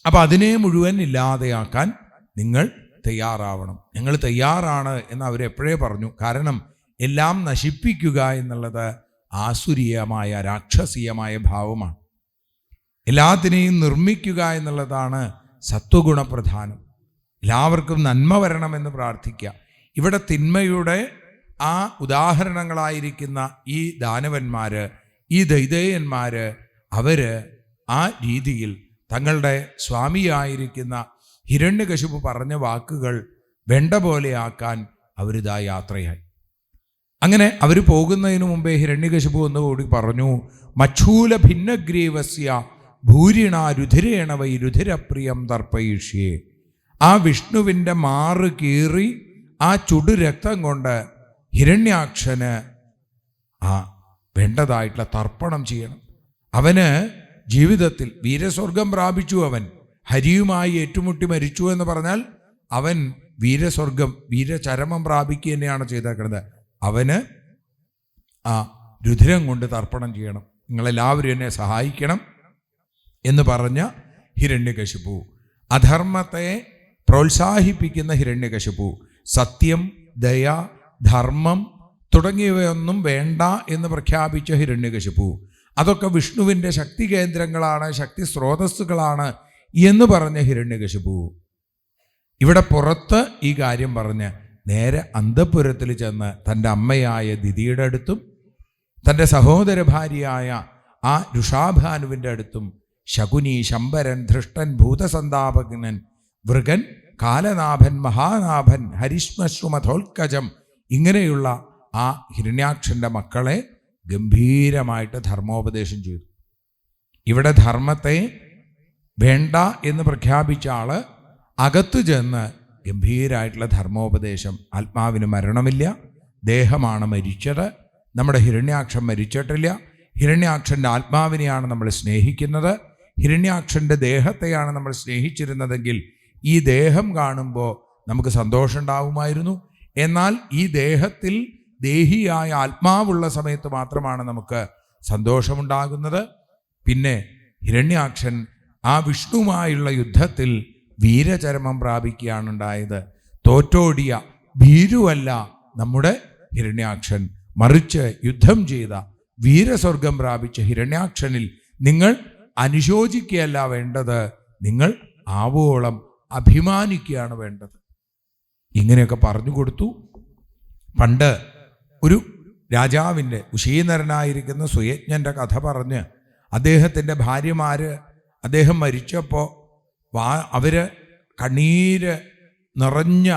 അപ്പം അതിനെ മുഴുവൻ ഇല്ലാതെയാക്കാൻ നിങ്ങൾ തയ്യാറാവണം. ഞങ്ങൾ തയ്യാറാണ് എന്ന് അവരെപ്പോഴേ പറഞ്ഞു. കാരണം എല്ലാം നശിപ്പിക്കുക എന്നുള്ളത് ആസുരീയമായ, രാക്ഷസീയമായ ഭാവമാണ്. എല്ലാത്തിനെയും നിർമ്മിക്കുക എന്നുള്ളതാണ് സത്വഗുണപ്രധാനം. എല്ലാവർക്കും നന്മ വരണമെന്ന് പ്രാർത്ഥിക്കുക. ഇവിടെ തിന്മയുടെ ആ ഉദാഹരണങ്ങളായിരിക്കുന്ന ഈ ദാനവന്മാർ, ഈ ദൈതേയന്മാർ, അവർ ആ രീതിയിൽ തങ്ങളുടെ സ്വാമിയായിരിക്കുന്ന ഹിരണ്യകശിപു പറഞ്ഞ വാക്കുകൾ വേണ്ട പോലെയാക്കാൻ അവരിതാ യാത്രയായി. അങ്ങനെ അവർ പോകുന്നതിന് മുമ്പേ ഹിരണ്യകശിപു എന്നുകൂടി പറഞ്ഞു, മച്ഛൂല ഭിന്നഗ്രീവസ്യ ഭൂരിണ രുധിരേണ വൈ രുധിരപ്രിയം തർപ്പയിഷ്യേ. ആ വിഷ്ണുവിൻ്റെ മാറ് കീറി ആ ചുടു രക്തം കൊണ്ട് ഹിരണ്യാക്ഷന് ആ വേണ്ടതായിട്ടുള്ള തർപ്പണം ചെയ്യണം. അവന് ജീവിതത്തിൽ വീരസ്വർഗം പ്രാപിച്ചു. അവൻ ഹരിയുമായി ഏറ്റുമുട്ടി മരിച്ചു എന്ന് പറഞ്ഞാൽ അവൻ വീരസ്വർഗം, വീരചരമം പ്രാപിക്കുക തന്നെയാണ് ചെയ്തേക്കുന്നത്. അവന് ആ രുധിരം കൊണ്ട് തർപ്പണം ചെയ്യണം. നിങ്ങളെല്ലാവരും എന്നെ സഹായിക്കണം എന്ന് പറഞ്ഞ ഹിരണ്യകശിപു അധർമ്മത്തെ പ്രോത്സാഹിപ്പിക്കുന്ന ഹിരണ്യകശിപു, സത്യം, ദയ, ധർമ്മം തുടങ്ങിയവയൊന്നും വേണ്ട എന്ന് പ്രഖ്യാപിച്ച ഹിരണ്യകശിപു, അതൊക്കെ വിഷ്ണുവിൻ്റെ ശക്തി കേന്ദ്രങ്ങളാണ്, ശക്തി സ്രോതസ്സുകളാണ് എന്ന് പറഞ്ഞ ഹിരണ്യകശിപു ഇവിടെ പുറത്ത് ഈ കാര്യം പറഞ്ഞ് നേരെ അന്തഃപുരത്തിൽ ചെന്ന് തൻ്റെ അമ്മയായ ദിതിയുടെ അടുത്തും തൻ്റെ സഹോദര ഭാര്യയായ ആ രുഷാഭാനുവിൻ്റെ അടുത്തും ശകുനി, ശമ്പരൻ, ധൃഷ്ടൻ, ഭൂതസന്താപകനൻ, വൃഗൻ, കാലനാഭൻ, മഹാനാഭൻ, ഹരിശ്മശ്രുമധോൽക്കജം ഇങ്ങനെയുള്ള ആ ഹിരണ്യാക്ഷൻ്റെ മക്കളെ ഗംഭീരമായിട്ട് ധർമ്മോപദേശം ചെയ്തു. ഇവിടെ ധർമ്മത്തെ വേണ്ട എന്ന് പ്രഖ്യാപിച്ച ആള് അകത്തു ചെന്ന് ഗംഭീരമായിട്ടുള്ള ധർമ്മോപദേശം. ആത്മാവിന് മരണമില്ല, ദേഹമാണ് മരിച്ചത്, നമ്മുടെ ഹിരണ്യാക്ഷൻ മരിച്ചിട്ടില്ല, ഹിരണ്യാക്ഷൻ്റെ ആത്മാവിനെയാണ് നമ്മൾ സ്നേഹിക്കുന്നത്, ഹിരണ്യാക്ഷൻ്റെ ദേഹത്തെയാണ് നമ്മൾ സ്നേഹിച്ചിരുന്നതെങ്കിൽ ഈ ദേഹം കാണുമ്പോൾ നമുക്ക് സന്തോഷം ഉണ്ടാവുമായിരുന്നു. എന്നാൽ ഈ ദേഹത്തിൽ ദേഹിയായ ആത്മാവുള്ള സമയത്ത് മാത്രമാണ് നമുക്ക് സന്തോഷമുണ്ടാകുന്നത്. പിന്നെ ഹിരണ്യാക്ഷൻ ആ വിഷ്ണുവുമായുള്ള യുദ്ധത്തിൽ വീരചരമം പ്രാപിക്കുകയാണ് ഉണ്ടായത്. തോറ്റോടിയ ഭീരുവല്ല നമ്മുടെ ഹിരണ്യാക്ഷൻ, മറിച്ച് യുദ്ധം ചെയ്ത വീരസ്വർഗം പ്രാപിച്ച ഹിരണ്യാക്ഷനിൽ നിങ്ങൾ അനുശോചിക്കുകയല്ല വേണ്ടത്, നിങ്ങൾ ആവോളം അഭിമാനിക്കുകയാണ് വേണ്ടത്. ഇങ്ങനെയൊക്കെ പറഞ്ഞു കൊടുത്തു. പണ്ട് ഒരു രാജാവിൻ്റെ കുശീനരനായിരിക്കുന്ന സുയജ്ഞൻ്റെ കഥ പറഞ്ഞ് അദ്ദേഹത്തിൻ്റെ ഭാര്യമാര് അദ്ദേഹം മരിച്ചപ്പോൾ അവര് കണ്ണീര് നിറഞ്ഞ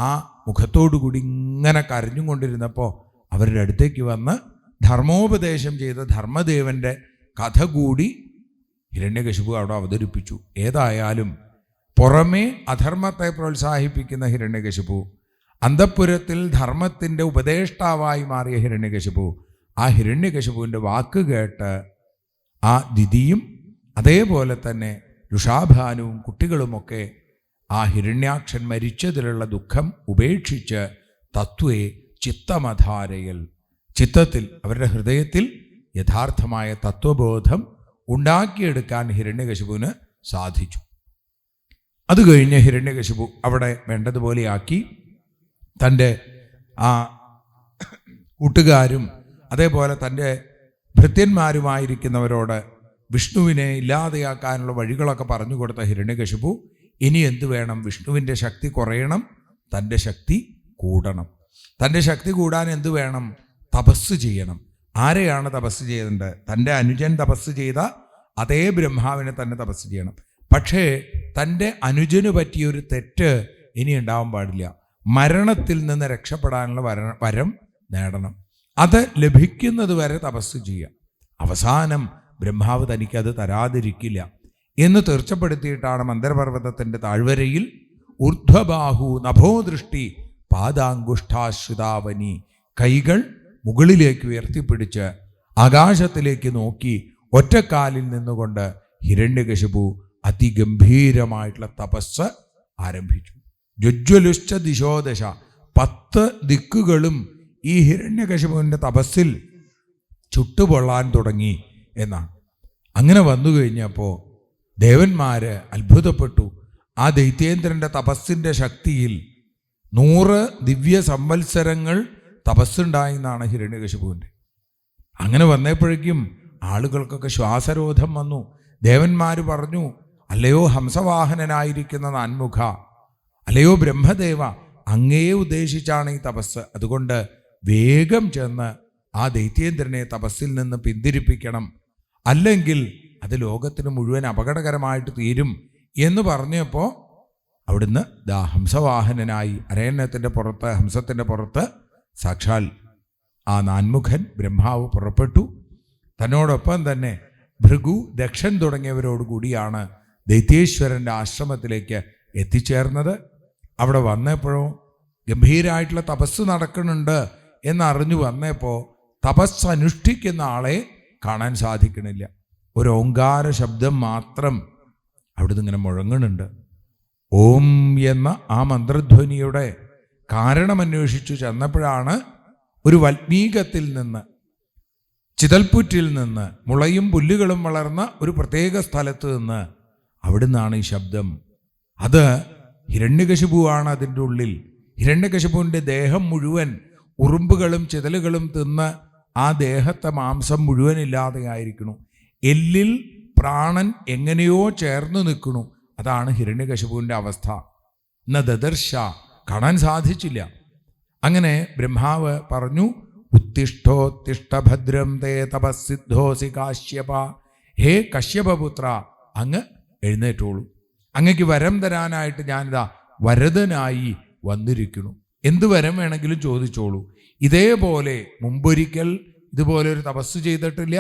ആ മുഖത്തോടുകൂടി ഇങ്ങനെ കരഞ്ഞും കൊണ്ടിരുന്നപ്പോൾ അവരുടെ അടുത്തേക്ക് വന്ന് ധർമ്മോപദേശം ചെയ്ത ധർമ്മദേവൻ്റെ കഥ കൂടി ഹിരണ്യകശിപു അവിടെ അവതരിപ്പിച്ചു. ഏതായാലും പുറമേ അധർമ്മത്തെ പ്രോത്സാഹിപ്പിക്കുന്ന ഹിരണ്യകശിപു, അന്തഃപുരത്തിൽ ധർമ്മത്തിൻ്റെ ഉപദേഷ്ടാവായി മാറിയ ഹിരണ്യകശിപു, ആ ഹിരണ്യകശിപുവിൻ്റെ വാക്ക് കേട്ട് ആ ദിതിയും അതേപോലെ തന്നെ രുഷാഭാനുവും കുട്ടികളുമൊക്കെ ആ ഹിരണ്യാക്ഷൻ മരിച്ചതിലുള്ള ദുഃഖം ഉപേക്ഷിച്ച് തത്വേ ചിത്തമധാരയൽ, ചിത്തത്തിൽ അവരുടെ ഹൃദയത്തിൽ യഥാർത്ഥമായ തത്വബോധം ഉണ്ടാക്കിയെടുക്കാൻ ഹിരണ്യകശിപുവിന് സാധിച്ചു. അത് കഴിഞ്ഞ് ഹിരണ്യകശിപു അവിടെ വേണ്ടതുപോലെയാക്കി. തൻ്റെ ആ കൂട്ടുകാരും അതേപോലെ തൻ്റെ ഭൃത്യന്മാരുമായിരിക്കുന്നവരോട് വിഷ്ണുവിനെ ഇല്ലാതെയാക്കാനുള്ള വഴികളൊക്കെ പറഞ്ഞു കൊടുത്ത ഹിരണ്യകശിപു ഇനി എന്തു വേണം? വിഷ്ണുവിൻ്റെ ശക്തി കുറയണം, തൻ്റെ ശക്തി കൂടണം. തൻ്റെ ശക്തി കൂടാൻ എന്തു വേണം? തപസ് ചെയ്യണം. ആരെയാണ് തപസ് ചെയ്യേണ്ടത്? തൻ്റെ അനുജൻ തപസ് ചെയ്ത അതേ ബ്രഹ്മാവിനെ തന്നെ തപസ് ചെയ്യണം. പക്ഷേ തൻ്റെ അനുജന് പറ്റിയൊരു തെറ്റ് ഇനി ഉണ്ടാവാൻ പാടില്ല. മരണത്തിൽ നിന്ന് രക്ഷപ്പെടാനുള്ള വരം നേടണം. അത് ലഭിക്കുന്നത് വരെ തപസ് ചെയ്യുക. അവസാനം ബ്രഹ്മാവ് തനിക്കത് തരാതിരിക്കില്ല എന്ന് തീർച്ചപ്പെടുത്തിയിട്ടാണ് മന്ദരപർവ്വതത്തിൻ്റെ താഴ്വരയിൽ ഊർധ്വബാഹു നഭോദൃഷ്ടി പാദാങ്കുഷ്ഠാശ്രിതാവനി, കൈകൾ മുകളിലേക്ക് ഉയർത്തിപ്പിടിച്ച് ആകാശത്തിലേക്ക് നോക്കി ഒറ്റക്കാലിൽ നിന്നുകൊണ്ട് ഹിരണ്യകശിപു അതിഗംഭീരമായിട്ടുള്ള തപസ് ആരംഭിച്ചു. ജ്വജ്വലുശ്ച ദിശോദശ, 10 ദിക്കുകളും ഈ ഹിരണ്യകശിപുവിൻ്റെ തപസ്സിൽ ചുട്ടുപൊള്ളാൻ തുടങ്ങി എന്നാണ്. അങ്ങനെ വന്നു കഴിഞ്ഞപ്പോൾ ദേവന്മാര് അത്ഭുതപ്പെട്ടു. ആ ദൈത്യേന്ദ്രൻ്റെ തപസ്സിൻ്റെ ശക്തിയിൽ 100 ദിവ്യ സംവത്സരങ്ങൾ തപസ്സുണ്ടായി എന്നാണ് ഹിരണ്യകശിപുവിൻ്റെ. അങ്ങനെ വന്നപ്പോഴേക്കും ആളുകൾക്കൊക്കെ ശ്വാസരോധം വന്നു. ദേവന്മാർ പറഞ്ഞു, അല്ലയോ ഹംസവാഹനനായിരിക്കുന്ന നാൻമുഖ, അല്ലയോ ബ്രഹ്മദേവ, അങ്ങയെ ഉദ്ദേശിച്ചാണ് ഈ തപസ്. അതുകൊണ്ട് വേഗം ചെന്ന് ആ ദൈത്യേന്ദ്രനെ തപസ്സിൽ നിന്ന് പിന്തിരിപ്പിക്കണം, അല്ലെങ്കിൽ അത് ലോകത്തിന് മുഴുവൻ അപകടകരമായിട്ട് തീരും എന്ന് പറഞ്ഞപ്പോൾ അവിടുന്ന് ഹംസവാഹനനായി അരണ്യത്തിൻ്റെ പുറത്ത്, ഹംസത്തിൻ്റെ പുറത്ത് സാക്ഷാൽ ആ നാൻമുഖൻ ബ്രഹ്മാവ് പുറപ്പെട്ടു. തന്നോടൊപ്പം തന്നെ ഭൃഗു, ദക്ഷൻ തുടങ്ങിയവരോടുകൂടിയാണ് ദൈത്യേശ്വരൻ്റെ ആശ്രമത്തിലേക്ക് എത്തിച്ചേർന്നത്. അവിടെ വന്നപ്പോഴോ ഗംഭീരമായിട്ടുള്ള തപസ് നടക്കുന്നുണ്ട് എന്നറിഞ്ഞു വന്നപ്പോൾ തപസ് അനുഷ്ഠിക്കുന്ന ആളെ കാണാൻ സാധിക്കണില്ല. ഒരു ഓങ്കാര ശബ്ദം മാത്രം അവിടുന്ന് ഇങ്ങനെ മുഴങ്ങുന്നുണ്ട്. ഓം എന്ന ആ മന്ത്രധ്വനിയുടെ കാരണമന്വേഷിച്ചു ചെന്നപ്പോഴാണ് ഒരു വൽമീകത്തിൽ നിന്ന്, ചിതൽപുറ്റിൽ നിന്ന്, മുളയും പുല്ലുകളും വളർന്ന ഒരു പ്രത്യേക സ്ഥലത്ത് നിന്ന് അവിടുന്നാണ് ഈ ശബ്ദം അത് ഹിരണ്യകശിപുവാണ് അതിൻ്റെ ഉള്ളിൽ. ഹിരണ്യകശിപുവിൻ്റെ ദേഹം മുഴുവൻ ഉറുമ്പുകളും ചിതലുകളും തിന്ന് ആ ദേഹത്തെ മാംസം മുഴുവൻ ഇല്ലാതെയായിരിക്കണു. എല്ലിൽ പ്രാണൻ എങ്ങനെയോ ചേർന്ന് നിൽക്കണു. അതാണ് ഹിരണ്യകശിപുവിൻ്റെ അവസ്ഥ. ദദർശ, കാണാൻ സാധിച്ചില്ല. അങ്ങനെ ബ്രഹ്മാവ് പറഞ്ഞു, ഉത്തിഷ്ഠോത്തിഷ്ഠ ഭദ്രം തേ തപസ്സിദ്ധോസി കാശ്യപ. ഹേ കശ്യപപുത്ര, അങ്ങ് എഴുന്നേറ്റോളൂ. അങ്ങക്ക് വരം തരാനായിട്ട് ഞാനിതാ വരദനായി വന്നിരിക്കുന്നു. എന്ത് വരം വേണമെങ്കിലും ചോദിച്ചോളൂ. ഇതേപോലെ മുമ്പൊരിക്കൽ ഇതുപോലെ ഒരു തപസ് ചെയ്തിട്ടില്ല.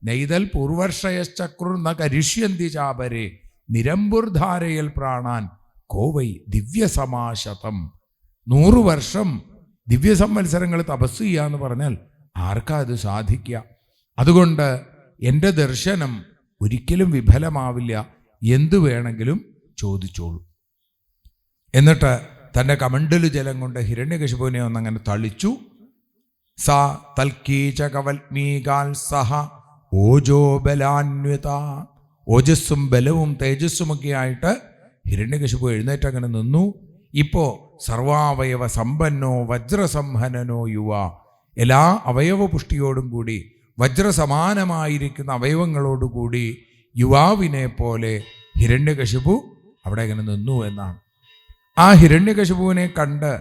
നെയ്തൽ പൂർവർഷയശ്ചക്രു ന കരിഷ്യന്തി ചാപരെ നിരമ്പുർധാരയൽ പ്രാണാൻ കോവൈ ദിവ്യസമാശതം. 100 വർഷം ദിവ്യസംവത്സരങ്ങൾ തപസ് ചെയ്യാന്ന് പറഞ്ഞാൽ ആർക്കാ അത് സാധിക്കുക? അതുകൊണ്ട് എൻ്റെ ദർശനം ഒരിക്കലും വിഫലമാവില്ല. എന്തു വേണമെങ്കിലും ചോദിച്ചോളൂ. എന്നിട്ട് തൻ്റെ കമണ്ടലു ജലം കൊണ്ട് ഹിരണ്യകശിപുവിനെ ഒന്നങ്ങനെ തളിച്ചു. സാ തൽക്കീച കവൽമീകാൽ സഹ ഓജോ ബലാന്വിത. ഓജസ്സും ബലവും തേജസ്സുമൊക്കെ ആയിട്ട് ഹിരണ്യകശിപു എഴുന്നേറ്റ് അങ്ങനെ നിന്നു. ഇപ്പോൾ സർവാവയവ സമ്പന്നോ വജ്രസംഹനനോ യുവ, എല്ലാ അവയവ പുഷ്ടിയോടും കൂടി വജ്രസമാനമായിരിക്കുന്ന അവയവങ്ങളോടുകൂടി യുവാവിനെ പോലെ ഹിരണ്യകശിപു അവിടെ ഇങ്ങനെ നിന്നു എന്നാണ്. ആ ഹിരണ്യകശിപുവിനെ കണ്ട്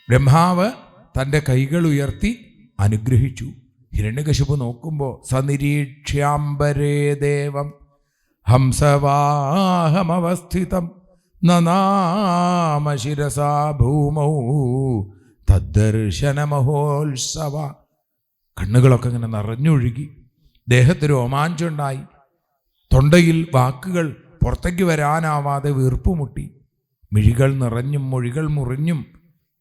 ബ്രഹ്മാവ് തൻ്റെ കൈകൾ ഉയർത്തി അനുഗ്രഹിച്ചു. ഹിരണ്യകശിപു നോക്കുമ്പോൾ സനിരീക്ഷ്യാംബരേ ദേവം ഹംസവാഹമവസ്ഥിതം നനാമ ശിരസാ ഭൂമൗ തദ്ദർശനമഹോത്സവ. കണ്ണുകളൊക്കെ ഇങ്ങനെ നിറഞ്ഞൊഴുകി, ദേഹത്ത് രോമാഞ്ചുണ്ടായി, തൊണ്ടയിൽ വാക്കുകൾ പുറത്തേക്ക് വരാനാവാതെ വീർപ്പുമുട്ടി, മിഴികൾ നിറഞ്ഞും മൊഴികൾ മുറിഞ്ഞും.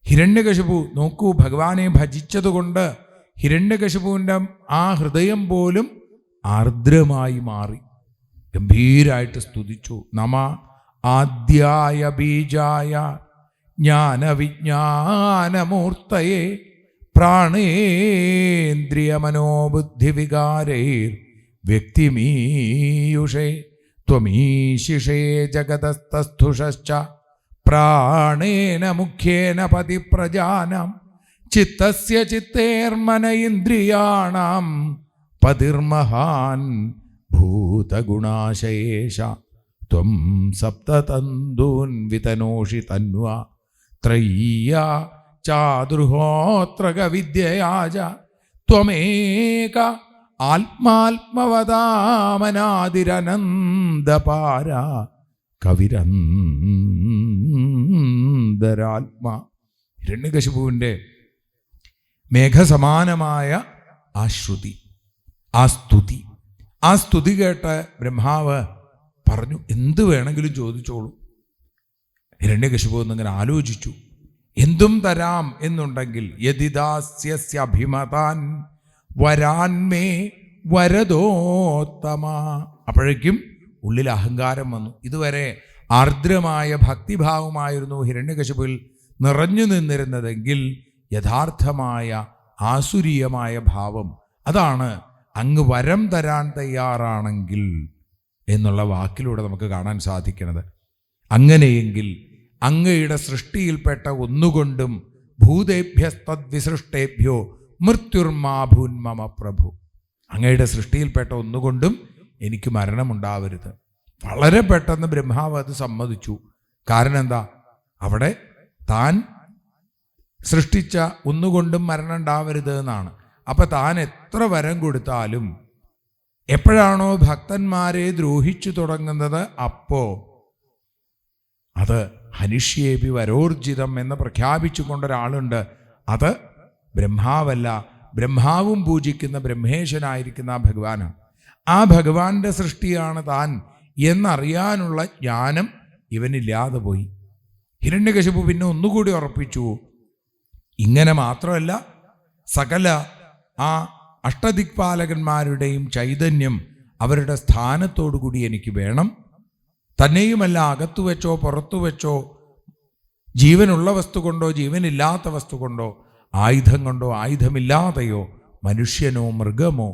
ഹിരണ്യകശിപു നോക്കൂ, ഭഗവാനെ ഭജിച്ചതുകൊണ്ട് ഹിരണ്യകശിപുവിൻ്റെ ആ ഹൃദയം പോലും ആർദ്രമായി മാറി. ഗംഭീരായിട്ട് സ്തുതിച്ചു. നമ ആദ്യായ ബീജായ ജ്ഞാനവിജ്ഞാനമൂർത്തയേ പ്രാണേന്ദ്രിയമനോബുദ്ധിവികാരൈർ വ്യക്തിമീയുഷേ ത്വമീശിഷേ ജഗതസ്ഥസ്ഥുഷശ്ച പ്രാണേന മുഖ്യേന പതിപ്രജാനാം ചിത്തസ്യ ചിത്തേർമന ഇന്ദ്രിയാണാം പതിർമഹാൻ ഭൂതഗുണാശയേഷ ത്വം സപ്തതന്തൂൻ വിതനോഷി തന്വ ത്രയ്യ ചാതുർഹോത്രകവിദ്യയാച ത്വമേക ആത്മാത്മവതാമനാദിരനന്ദപാര കവിരന്തരാത്മാ. ഹിരണ്യകശിപുവിൻ്റെ മേഘസമാനമായ ആ ശ്രുതി, ആ സ്തുതി കേട്ട് ബ്രഹ്മാവ് പറഞ്ഞു, എന്ത് വേണമെങ്കിലും ചോദിച്ചോളൂ. ഹിരണ്യകശിപു എന്നിങ്ങനെ ആലോചിച്ചു. എന്തും തരാം എന്നുണ്ടെങ്കിൽ യദിദാസ്യഭിമതാൻ വരാൻമേ വരദോത്തമ. അപ്പോഴേക്കും ഉള്ളിൽ അഹങ്കാരം വന്നു. ഇതുവരെ ആർദ്രമായ ഭക്തിഭാവമായിരുന്നു ഹിരണ്യകശിപുവിൽ നിറഞ്ഞു നിന്നിരുന്നതെങ്കിൽ യഥാർത്ഥമായ ആസുരീയമായ ഭാവം, അതാണ് അങ്ങ് വരം തരാൻ തയ്യാറാണെങ്കിൽ എന്നുള്ള വാക്കിലൂടെ നമുക്ക് കാണാൻ സാധിക്കുന്നത്. അങ്ങനെയെങ്കിൽ അങ്ങയുടെ സൃഷ്ടിയിൽപ്പെട്ട ഒന്നുകൊണ്ടും ഭൂതേഭ്യസ്തദ്വിസൃഷ്ടേഭ്യോ മൃത്യുർമാഭൂന്മമ പ്രഭു. അങ്ങയുടെ സൃഷ്ടിയിൽപ്പെട്ട ഒന്നുകൊണ്ടും എനിക്ക് മരണമുണ്ടാവരുത്. വളരെ പെട്ടെന്ന് ബ്രഹ്മാവ് അത് സമ്മതിച്ചു. കാരണം എന്താ? അവിടെ താൻ സൃഷ്ടിച്ച ഒന്നുകൊണ്ടും മരണം ഉണ്ടാവരുത് എന്നാണ്. അപ്പം താൻ എത്ര വരം കൊടുത്താലും എപ്പോഴാണോ ഭക്തന്മാരെ ദ്രോഹിച്ചു തുടങ്ങുന്നത്, അപ്പോൾ അത് ഹനിഷ്യേപി വരോർജിതം എന്ന് പ്രഖ്യാപിച്ചു കൊണ്ടൊരാളുണ്ട്. അത് ബ്രഹ്മാവല്ല, ബ്രഹ്മാവും പൂജിക്കുന്ന ബ്രഹ്മേശനായിരിക്കുന്ന ആ ഭഗവാനാണ്. ആ ഭഗവാന്റെ സൃഷ്ടിയാണ് താൻ എന്നറിയാനുള്ള ജ്ഞാനം ഇവനില്ലാതെ പോയി. ഹിരണ്യകശിപു പിന്നെ ഒന്നുകൂടി ഉറപ്പിച്ചു, ഇങ്ങനെ മാത്രമല്ല, സകല ആ അഷ്ടദിക്പാലകന്മാരുടെയും ചൈതന്യം അവരുടെ സ്ഥാനത്തോടുകൂടി എനിക്ക് വേണം. തന്നെയുമല്ല, അകത്തു വെച്ചോ പുറത്തു വെച്ചോ, ജീവനുള്ള വസ്തു കൊണ്ടോ ജീവനില്ലാത്ത വസ്തു കൊണ്ടോ, ആയുധം കൊണ്ടോ ആയുധമില്ലാതെയോ, മനുഷ്യനോ മൃഗമോ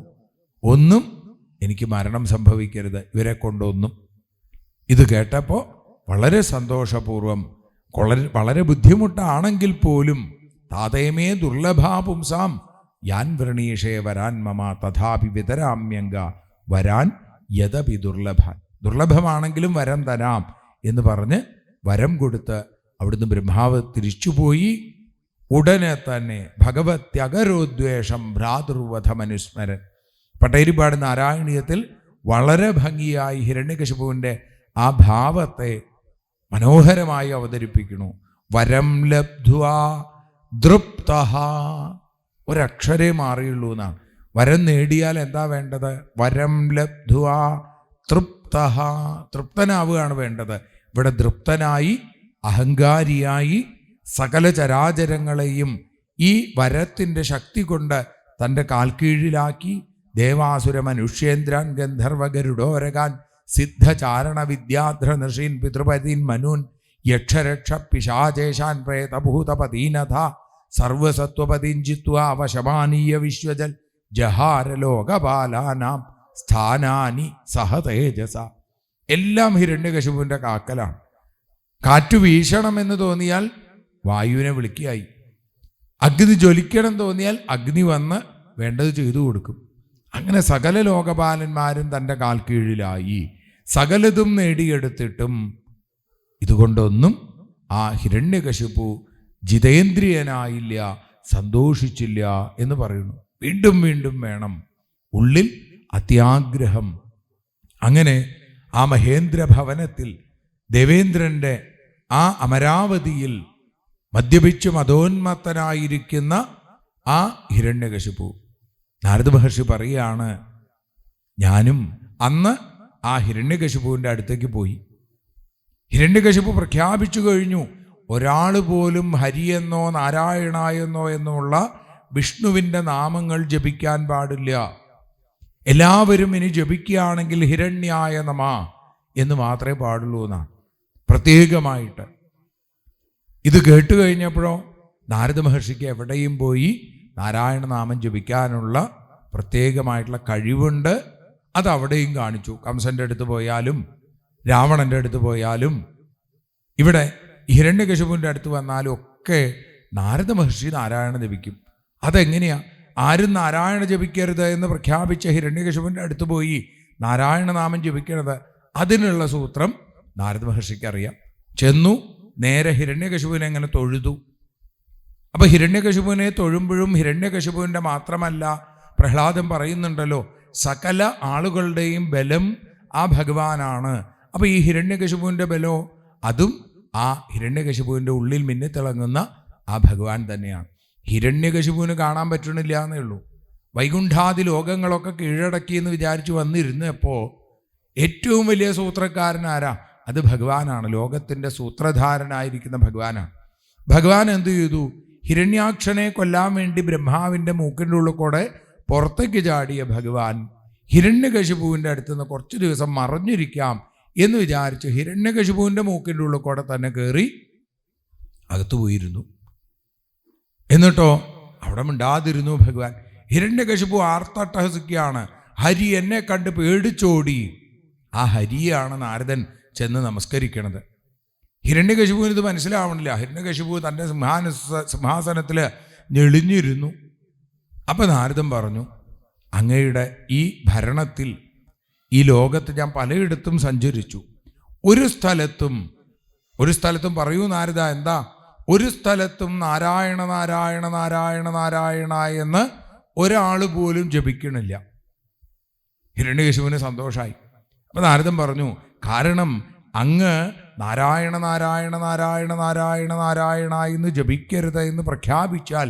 ഒന്നും എനിക്ക് മരണം സംഭവിക്കരുത്, ഇവരെ കൊണ്ടൊന്നും. ഇത് കേട്ടപ്പോൾ വളരെ സന്തോഷപൂർവം, വളരെ ബുദ്ധിമുട്ടാണെങ്കിൽ പോലും താതയമേ ദുർലഭാ പുംസാം യാൻ വൃണീഷേ വരാൻ മമ തഥാപി വിതരാമ്യങ്ക വരാൻ യദപി ദുർലഭാൻ. ദുർലഭമാണെങ്കിലും വരം തരാം എന്ന് പറഞ്ഞ് വരം കൊടുത്ത് അവിടുന്ന് ബ്രഹ്മാവ് തിരിച്ചുപോയി. ഉടനെ തന്നെ ഭഗവത്യകരോദ്വേഷം ഭ്രാതൃവധമനുസ്മരൻ. പട്ടേരിപ്പാട് നാരായണീയത്തിൽ വളരെ ഭംഗിയായി ഹിരണ്യകശിപുവിൻ്റെ ആ ഭാവത്തെ മനോഹരമായി അവതരിപ്പിക്കുന്നു. വരം ലബ്ധ്വാ ദൃപ്തഃ, ഒരക്ഷരേ മാറിയുള്ളൂ എന്നാണ്. വരം നേടിയാൽ എന്താ വേണ്ടത്? വരം ലബ്ധ്വാ തൃപ്തഃ, തൃപ്തനാവുകയാണ് വേണ്ടത്. ഇവിടെ തൃപ്തനായി അഹങ്കാരിയായി സകല ചരാചരങ്ങളെയും ഈ വരത്തിൻ്റെ ശക്തി കൊണ്ട് തൻ്റെ കാൽക്കീഴിലാക്കി ദേവാസുര മനുഷ്യേന്ദ്രാൻ ഗന്ധർവഗരുഡോരകാൻ സിദ്ധചാരണ വിദ്യാധ്ര നൃഷീൻ പിതൃപതീൻ മനൂൻ യക്ഷരക്ഷ പിശാചേശാൻ പ്രേതഭൂതപതീനഥ സർവസത്വപതീൻ ജിത്വാ വശമാനീയ വിശ്വജൽ ജഹാരലോകപാലാനാം സ്ഥാനാനി സഹ തേജസ. എല്ലാം ഹിരണ്യകശിപുവിൻ്റെ കാക്കലാണ്. കാറ്റു വീശണമെന്ന് തോന്നിയാൽ വായുവിനെ വിളിക്കുകയായി. അഗ്നി ജ്വലിക്കണം തോന്നിയാൽ അഗ്നി വന്ന് വേണ്ടത് ചെയ്തു കൊടുക്കും. അങ്ങനെ സകല ലോകപാലന്മാരും തൻ്റെ കാൽ കീഴിലായി. സകലതും നേടിയെടുത്തിട്ടും ഇതുകൊണ്ടൊന്നും ആ ഹിരണ്യകശിപു ജിതേന്ദ്രിയനായില്ല, സന്തോഷിച്ചില്ല എന്ന് പറയുന്നു. വീണ്ടും വീണ്ടും വേണം, ഉള്ളിൽ അത്യാഗ്രഹം. അങ്ങനെ ആ മഹേന്ദ്ര ഭവനത്തിൽ ദേവേന്ദ്രൻ്റെ ആ അമരാവതിയിൽ മദ്യപിച്ച് മതോന്മത്തനായിരിക്കുന്ന ആ ഹിരണ്യകശിപു, നാരദ മഹർഷി പറയുകയാണ്, ഞാനും അന്ന് ആ ഹിരണ്യകശിപുവിൻ്റെ അടുത്തേക്ക് പോയി. ഹിരണ്യകശിപു പ്രഖ്യാപിച്ചു കഴിഞ്ഞു, ഒരാൾ പോലും ഹരിയെന്നോ നാരായണായെന്നോ എന്നുള്ള വിഷ്ണുവിൻ്റെ നാമങ്ങൾ ജപിക്കാൻ പാടില്ല. എല്ലാവരും ഇനി ജപിക്കുകയാണെങ്കിൽ ഹിരണ്യായ നമ എന്ന് മാത്രമേ പാടുള്ളൂ എന്നാണ് പ്രത്യേകമായിട്ട്. ഇത് കേട്ട് കഴിഞ്ഞപ്പോഴോ നാരദ മഹർഷിക്ക് എവിടെയും പോയി നാരായണ നാമം ജപിക്കാനുള്ള പ്രത്യേകമായിട്ടുള്ള കഴിവുണ്ട്. അത് അവിടെയും കാണിച്ചു. കംസൻ്റെ അടുത്ത് പോയാലും രാവണൻ്റെ അടുത്ത് പോയാലും ഇവിടെ ഹിരണ്യകശിപുവിൻ്റെ അടുത്ത് വന്നാലും ഒക്കെ നാരദ മഹർഷി നാരായണ ജപിക്കും. അതെങ്ങനെയാ? ആരും നാരായണ ജപിക്കരുത് എന്ന് പ്രഖ്യാപിച്ച ഹിരണ്യകശിപുവിൻ്റെ അടുത്ത് പോയി നാരായണ നാമം ജപിക്കരുത്, അതിനുള്ള സൂത്രം നാരദ മഹർഷിക്ക് അറിയാം. ചെന്നു നേരെ ഹിരണ്യകശിപുവിനെ എങ്ങനെ തൊഴുതു. അപ്പം ഹിരണ്യകശിപുവിനെ തൊഴുമ്പോഴും ഹിരണ്യകശിപുവിൻ്റെ മാത്രമല്ല, പ്രഹ്ലാദൻ പറയുന്നുണ്ടല്ലോ, സകല ആളുകളുടെയും ബലം ആ ഭഗവാനാണ്. അപ്പം ഈ ഹിരണ്യകശിപുവിൻ്റെ ബലോ അതും ആ ഹിരണ്യകശിപുവിൻ്റെ ഉള്ളിൽ മിന്നിത്തിളങ്ങുന്ന ആ ഭഗവാൻ തന്നെയാണ്. ഹിരണ്യകശിപുവിന് കാണാൻ പറ്റണില്ല എന്നേ ഉള്ളൂ. വൈകുണ്ഠാദി ലോകങ്ങളൊക്കെ കീഴടക്കി എന്ന് വിചാരിച്ച് വന്നിരുന്നപ്പോൾ ഏറ്റവും വലിയ സൂത്രക്കാരനാരാ? അത് ഭഗവാനാണ്. ലോകത്തിൻ്റെ സൂത്രധാരനായിരിക്കുന്ന ഭഗവാനാണ്. ഭഗവാൻ എന്തു ചെയ്തു? ഹിരണ്യാക്ഷനെ കൊല്ലാൻ വേണ്ടി ബ്രഹ്മാവിൻ്റെ മൂക്കിൻ്റെ ഉള്ളിൽ കൂടെ പുറത്തേക്ക് ചാടിയ ഭഗവാൻ ഹിരണ്യകശിപുവിൻ്റെ അടുത്ത് നിന്ന് കുറച്ച് ദിവസം മറഞ്ഞിരിക്കാം എന്ന് വിചാരിച്ച് ഹിരണ്യകശിപുവിൻ്റെ മൂക്കിൻ്റെ ഉള്ളിൽ കൂടെ തന്നെ കയറി അകത്തു പോയിരുന്നു. എന്നിട്ടോ അവിടെ മിണ്ടാതിരുന്നു ഭഗവാൻ. ഹിരണ്യകശിപു ആർത്തട്ടഹസിക്കുകയാണ്, ഹരി എന്നെ കണ്ട് പേടിച്ചോടി. ആ ഹരിയാണ് നാരദൻ ചെന്ന് നമസ്കരിക്കണത്. ഹിരണ്യകശിപുവിന് ഇത് മനസ്സിലാവണില്ല. ഹിരണ്യകശിപു തൻ്റെ സിംഹാസനത്തിൽ ഞെളിഞ്ഞിരുന്നു. അപ്പം നാരദൻ പറഞ്ഞു, അങ്ങയുടെ ഈ ഭരണത്തിൽ ഈ ലോകത്ത് ഞാൻ പലയിടത്തും സഞ്ചരിച്ചു. ഒരു സ്ഥലത്തും പറയൂ നാരദ, എന്താ? ഒരു സ്ഥലത്തും നാരായണ നാരായണ നാരായണ നാരായണ എന്ന് ഒരാൾ പോലും ജപിക്കണില്ല. ഹിരണ്യകശിപുവിന് സന്തോഷമായി. അപ്പം നാരദൻ പറഞ്ഞു, കാരണം അങ്ങ് നാരായണ നാരായണ നാരായണ നാരായണ നാരായണ എന്ന് ജപിക്കരുത് എന്ന് പ്രഖ്യാപിച്ചാൽ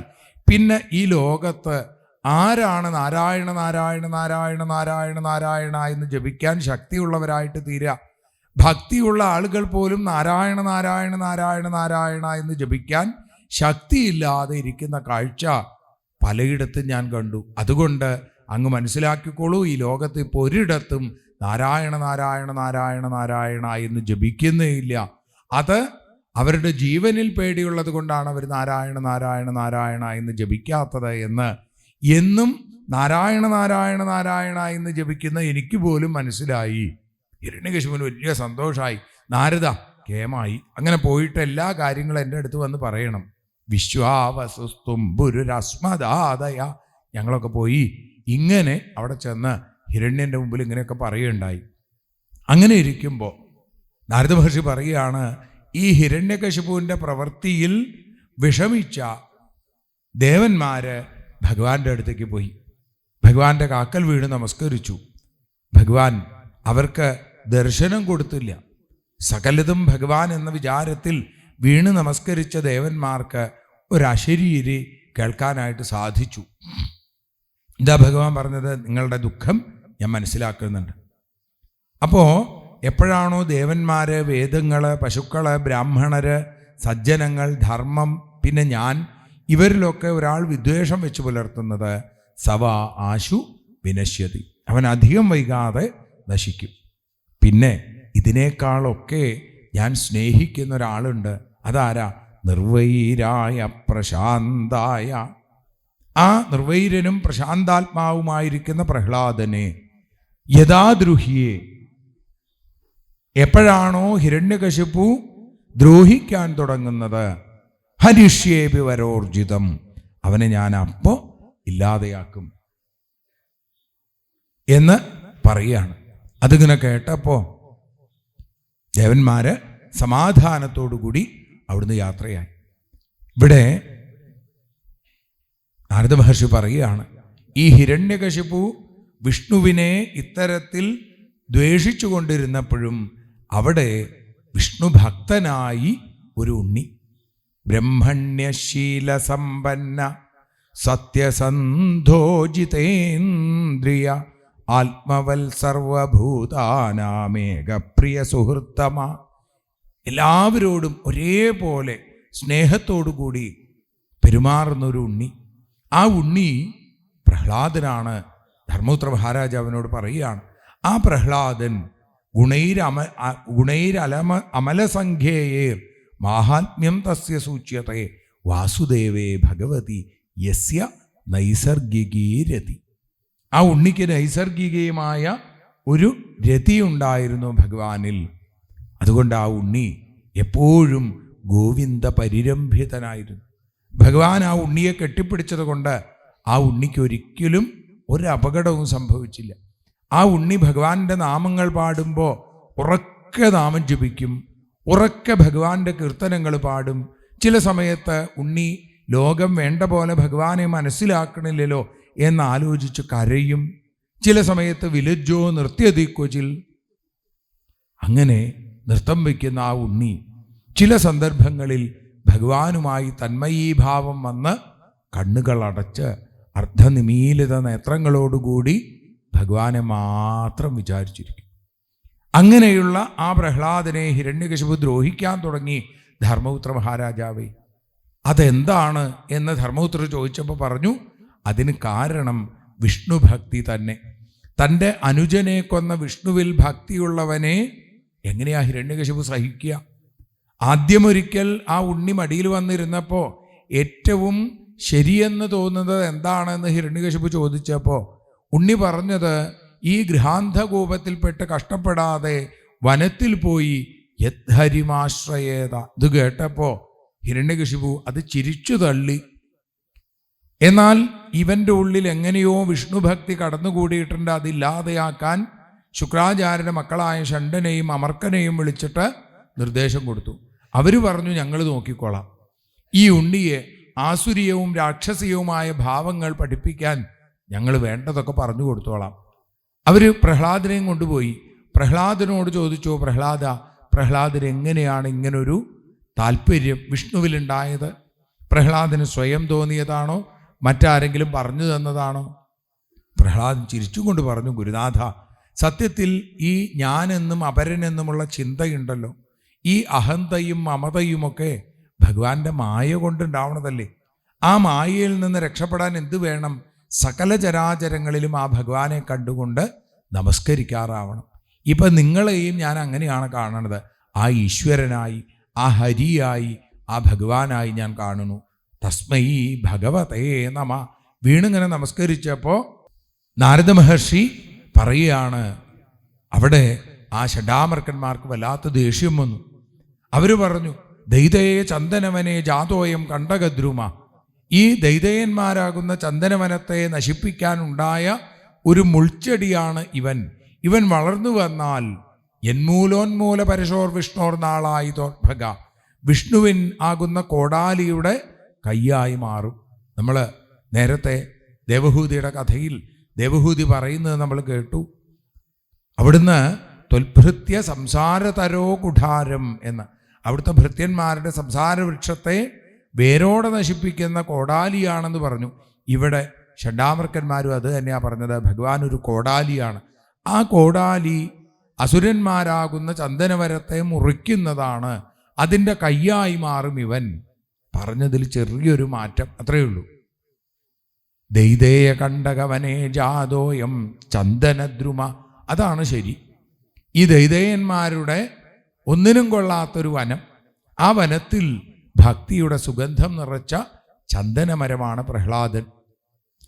പിന്നെ ഈ ലോകത്ത് ആരാണ് നാരായണ നാരായണ നാരായണ നാരായണ നാരായണ എന്ന് ജപിക്കാൻ ശക്തിയുള്ളവരായിട്ട് തീരുക? ഭക്തിയുള്ള ആളുകൾ പോലും നാരായണ നാരായണ നാരായണ നാരായണ എന്ന് ജപിക്കാൻ ശക്തിയില്ലാതെ ഇരിക്കുന്ന കാഴ്ച പലയിടത്തും ഞാൻ കണ്ടു. അതുകൊണ്ട് അങ്ങ് മനസ്സിലാക്കിക്കോളൂ, ഈ ലോകത്ത് ഇപ്പോൾ ഒരിടത്തും നാരായണ നാരായണ നാരായണ നാരായണ എന്ന് ജപിക്കുന്നേയില്ല. അത് അവരുടെ ജീവനിൽ പേടിയുള്ളത് കൊണ്ടാണ് അവർ നാരായണ നാരായണ നാരായണ എന്ന് ജപിക്കാത്തത് എന്ന് എന്നും നാരായണ നാരായണ നാരായണ എന്ന് ജപിക്കുന്ന എനിക്ക് പോലും മനസ്സിലായി. ഹിരണ്യകശിപുവിന് വലിയ സന്തോഷമായി. നാരദ, കേമായി. അങ്ങനെ പോയിട്ട് എല്ലാ കാര്യങ്ങളും എൻ്റെ അടുത്ത് വന്ന് പറയണം. വിശ്വാവസുസ്തുംബുരുരസ്മദാദയ. ഞങ്ങളൊക്കെ പോയി ഇങ്ങനെ അവിടെ ചെന്ന് ഹിരണ്യൻ്റെ മുമ്പിൽ ഇങ്ങനെയൊക്കെ പറയുകയുണ്ടായി. അങ്ങനെ ഇരിക്കുമ്പോൾ നാരദ മഹർഷി പറയുകയാണ്, ഈ ഹിരണ്യകശിപുവിൻ്റെ പ്രവൃത്തിയിൽ വിഷമിച്ച ദേവന്മാര് ഭഗവാന്റെ അടുത്തേക്ക് പോയി. ഭഗവാന്റെ കാക്കൽ വീണ് നമസ്കരിച്ചു. ഭഗവാൻ അവർക്ക് ദർശനം കൊടുത്തില്ല. സകലതും ഭഗവാൻ എന്ന വിചാരത്തിൽ വീണ് നമസ്കരിച്ച ദേവന്മാർക്ക് ഒരശരീരി കേൾക്കാനായിട്ട് സാധിച്ചു. ഇതാ ഭഗവാൻ പറഞ്ഞത്, നിങ്ങളുടെ ദുഃഖം ഞാൻ മനസ്സിലാക്കുന്നുണ്ട്. അപ്പോൾ എപ്പോഴാണോ ദേവന്മാര്, വേദങ്ങള്, പശുക്കള്, ബ്രാഹ്മണര്, സജ്ജനങ്ങൾ, ധർമ്മം, പിന്നെ ഞാൻ, ഇവരിലൊക്കെ ഒരാൾ വിദ്വേഷം വെച്ച് പുലർത്തുന്നത്, സവ ആശു വിനശ്യതി, അവൻ അധികം വൈകാതെ നശിക്കും. പിന്നെ ഇതിനേക്കാളൊക്കെ ഞാൻ സ്നേഹിക്കുന്ന ഒരാളുണ്ട്. അതാരാ? നിർവൈരായ പ്രശാന്തായ. ആ നിർവൈരനും പ്രശാന്താത്മാവുമായിരിക്കുന്ന പ്രഹ്ലാദനെ യഥാദ്രുഹിയെ, എപ്പോഴാണോ ഹിരണ്യകശിപു ദ്രോഹിക്കാൻ തുടങ്ങുന്നത്, ഹരിഷ്യേപി വരോർജിതം, അവനെ ഞാൻ അപ്പോൾ ഇല്ലാതെയാക്കും എന്ന് പറയുകയാണ്. അതിങ്ങനെ കേട്ടപ്പോൾ ദേവന്മാര് സമാധാനത്തോടുകൂടി അവിടുന്ന് യാത്രയായി. ഇവിടെ നാരദ മഹർഷി പറയുകയാണ്, ഈ ഹിരണ്യകശിപു വിഷ്ണുവിനെ ഇത്തരത്തിൽ ദ്വേഷിച്ചു കൊണ്ടിരുന്നപ്പോഴും അവിടെ വിഷ്ണു ഭക്തനായി ഒരു ഉണ്ണി, ബ്രഹ്മണ്യശീലസമ്പന്ന സത്യസന്ധോജിതേന്ദ്രിയ ആത്മവൽ സർവഭൂതാനാമേകപ്രിയ സുഹൃത്തമ, എല്ലാവരോടും ഒരേപോലെ സ്നേഹത്തോടുകൂടി പെരുമാറുന്നൊരു ഉണ്ണി. ആ ഉണ്ണി പ്രഹ്ലാദനാണ്. ധർമ്മപുത്ര മഹാരാജാവിനോട് പറയുകയാണ്, ആ പ്രഹ്ലാദൻ അമലസംഖ്യയെ മാഹാത്മ്യം തസ്യ സൂച്യത്തെ വാസുദേവേ ഭഗവതി യസ്യ നൈസർഗികീ രതി. ആ ഉണ്ണിക്ക് നൈസർഗികമായ ഒരു രതി ഉണ്ടായിരുന്നു ഭഗവാനിൽ. അതുകൊണ്ട് ആ ഉണ്ണി എപ്പോഴും ഗോവിന്ദ പരിരംഭിതനായിരുന്നു. ഭഗവാൻ ആ ഉണ്ണിയെ കെട്ടിപ്പിടിച്ചത് കൊണ്ട് ആ ഉണ്ണിക്ക് ഒരിക്കലും ഒരു അപകടവും സംഭവിച്ചില്ല. ആ ഉണ്ണി ഭഗവാന്റെ നാമങ്ങൾ പാടുമ്പോൾ ഉറക്കെ നാമം ജപിക്കും, ഉറക്കെ ഭഗവാന്റെ കീർത്തനങ്ങൾ പാടും. ചില സമയത്ത് ഉണ്ണി ലോകം വേണ്ട പോലെ ഭഗവാനെ മനസ്സിലാക്കണില്ലല്ലോ എന്നാലോചിച്ച് കരയും. ചില സമയത്ത് വിലജ്ജോ നൃത്യതിക്കൊച്ചിൽ. അങ്ങനെ നൃത്തം വയ്ക്കുന്ന ആ ഉണ്ണി ചില സന്ദർഭങ്ങളിൽ ഭഗവാനുമായി തന്മയീഭാവം വന്ന് കണ്ണുകൾ അടച്ച് അർദ്ധനിമീലിത നേത്രങ്ങളോടുകൂടി ഭഗവാനെ മാത്രം വിചാരിച്ചിരിക്കും. അങ്ങനെയുള്ള ആ പ്രഹ്ലാദനെ ഹിരണ്യകശിപു ദ്രോഹിക്കാൻ തുടങ്ങി. ധർമ്മപുത്ര മഹാരാജാവേ, അതെന്താണ് എന്ന് ധർമ്മപുത്ര ചോദിച്ചപ്പോൾ പറഞ്ഞു, അതിന് കാരണം വിഷ്ണുഭക്തി തന്നെ. തൻ്റെ അനുജനെ കൊന്ന വിഷ്ണുവിൽ ഭക്തിയുള്ളവനെ എങ്ങനെയാ ഹിരണ്യകശിപു സഹിക്കുക? ആദ്യമൊരിക്കൽ ആ ഉണ്ണി മടിയിൽ വന്നിരുന്നപ്പോൾ ഏറ്റവും ശരിയെന്ന് തോന്നുന്നത് എന്താണെന്ന് ഹിരണ്യകശിപു ചോദിച്ചപ്പോൾ ഉണ്ണി പറഞ്ഞത്, ഈ ഗൃഹാന്ധകൂപത്തിൽപ്പെട്ട് കഷ്ടപ്പെടാതെ വനത്തിൽ പോയി യദ്ഹരിമാശ്രയേത. ഇത് കേട്ടപ്പോൾ ഹിരണ്യകശിപു അത് ചിരിച്ചു തള്ളി. എന്നാൽ ഇവൻ്റെ ഉള്ളിൽ എങ്ങനെയോ വിഷ്ണുഭക്തി കടന്നുകൂടിയിട്ടുണ്ട്. അതില്ലാതെയാക്കാൻ ശുക്രാചാര്യൻ്റെ മക്കളായ ഷണ്ഡനെയും അമർക്കനെയും വിളിച്ചിട്ട് നിർദ്ദേശം കൊടുത്തു. അവർ പറഞ്ഞു, ഞങ്ങൾ നോക്കിക്കോളാം. ഈ ഉണ്ണിയെ ആസുരീയവും രാക്ഷസീയവുമായ ഭാവങ്ങൾ പഠിപ്പിക്കാൻ ഞങ്ങൾ വേണ്ടതൊക്കെ പറഞ്ഞു കൊടുത്തോളാം. അവർ പ്രഹ്ലാദനെയും കൊണ്ടുപോയി പ്രഹ്ലാദനോട് ചോദിച്ചു, പ്രഹ്ലാദന് എങ്ങനെയാണ് ഇങ്ങനൊരു താല്പര്യം വിഷ്ണുവിലുണ്ടായത്? പ്രഹ്ലാദന് സ്വയം തോന്നിയതാണോ മറ്റാരെങ്കിലും പറഞ്ഞു തന്നതാണോ? പ്രഹ്ലാദൻ ചിരിച്ചുകൊണ്ട് പറഞ്ഞു, ഗുരുനാഥ, സത്യത്തിൽ ഈ ഞാനെന്നും അപരനെന്നുമുള്ള ചിന്തയുണ്ടല്ലോ, ഈ അഹന്തയും മമതയുമൊക്കെ ഭഗവാന്റെ മായ കൊണ്ടുണ്ടാവണതല്ലേ. ആ മായയിൽ നിന്ന് രക്ഷപ്പെടാൻ എന്ത് വേണം? സകല ചരാചരങ്ങളിലും ആ ഭഗവാനെ കണ്ടുകൊണ്ട് നമസ്കരിക്കാറാവണം. ഇപ്പം നിങ്ങളെയും ഞാൻ അങ്ങനെയാണ് കാണുന്നത്. ആ ഈശ്വരനായി, ആ ഹരിയായി, ആ ഭഗവാനായി ഞാൻ കാണുന്നു. തസ്മൈ ഭഗവതേ നമ. വീണിങ്ങനെ നമസ്കരിച്ചപ്പോൾ നാരദ മഹർഷി പറയുകയാണ്, അവിടെ ആ ഷഡാമർക്കന്മാർക്ക് വല്ലാത്ത ദേഷ്യം വന്നു. അവർ പറഞ്ഞു, ദൈതയെ ചന്ദനവനെ ജാതോയം കണ്ടകദ്രുമ. ഈ ദൈതയന്മാരാകുന്ന ചന്ദനവനത്തെ നശിപ്പിക്കാനുണ്ടായ ഒരു മുൾച്ചെടിയാണ് ഇവൻ. ഇവൻ വളർന്നു വന്നാൽ എന്മൂലോന്മൂല പരശോർ വിഷ്ണോർ നാളായി തോർഭക, വിഷ്ണുവിൻ ആകുന്ന കോടാലിയുടെ കയ്യായി മാറും. നമ്മൾ നേരത്തെ ദേവഹൂതിയുടെ കഥയിൽ ദേവഹൂതി പറയുന്നത് നമ്മൾ കേട്ടു. അവിടുന്ന് ത്വൽഭൃത്യ സംസാരതരോ കുഠാരം എന്ന്, അവിടുത്തെ ഭൃത്യന്മാരുടെ സംസാര വൃക്ഷത്തെ വേരോടെ നശിപ്പിക്കുന്ന കോടാലിയാണെന്ന് പറഞ്ഞു. ഇവിടെ ഷഡാമർക്കന്മാരും അത് തന്നെയാണ് പറഞ്ഞത്. ഭഗവാൻ ഒരു കോടാലിയാണ്. ആ കോടാലി അസുരന്മാരാകുന്ന ചന്ദനവരത്തെ മുറിക്കുന്നതാണ്, അതിൻ്റെ കയ്യായി മാറും ഇവൻ. പറഞ്ഞതിൽ ചെറിയൊരു മാറ്റം അത്രയേ ഉള്ളൂ. ദൈതേയ കണ്ടകവനേ ജാതോയം ചന്ദനദ്രുമ, അതാണ് ശരി. ഈ ദൈതേയന്മാരുടെ ഒന്നിനും കൊള്ളാത്തൊരു വനം, ആ വനത്തിൽ ഭക്തിയുടെ സുഗന്ധം നിറച്ച ചന്ദനമരമാണ് പ്രഹ്ലാദൻ.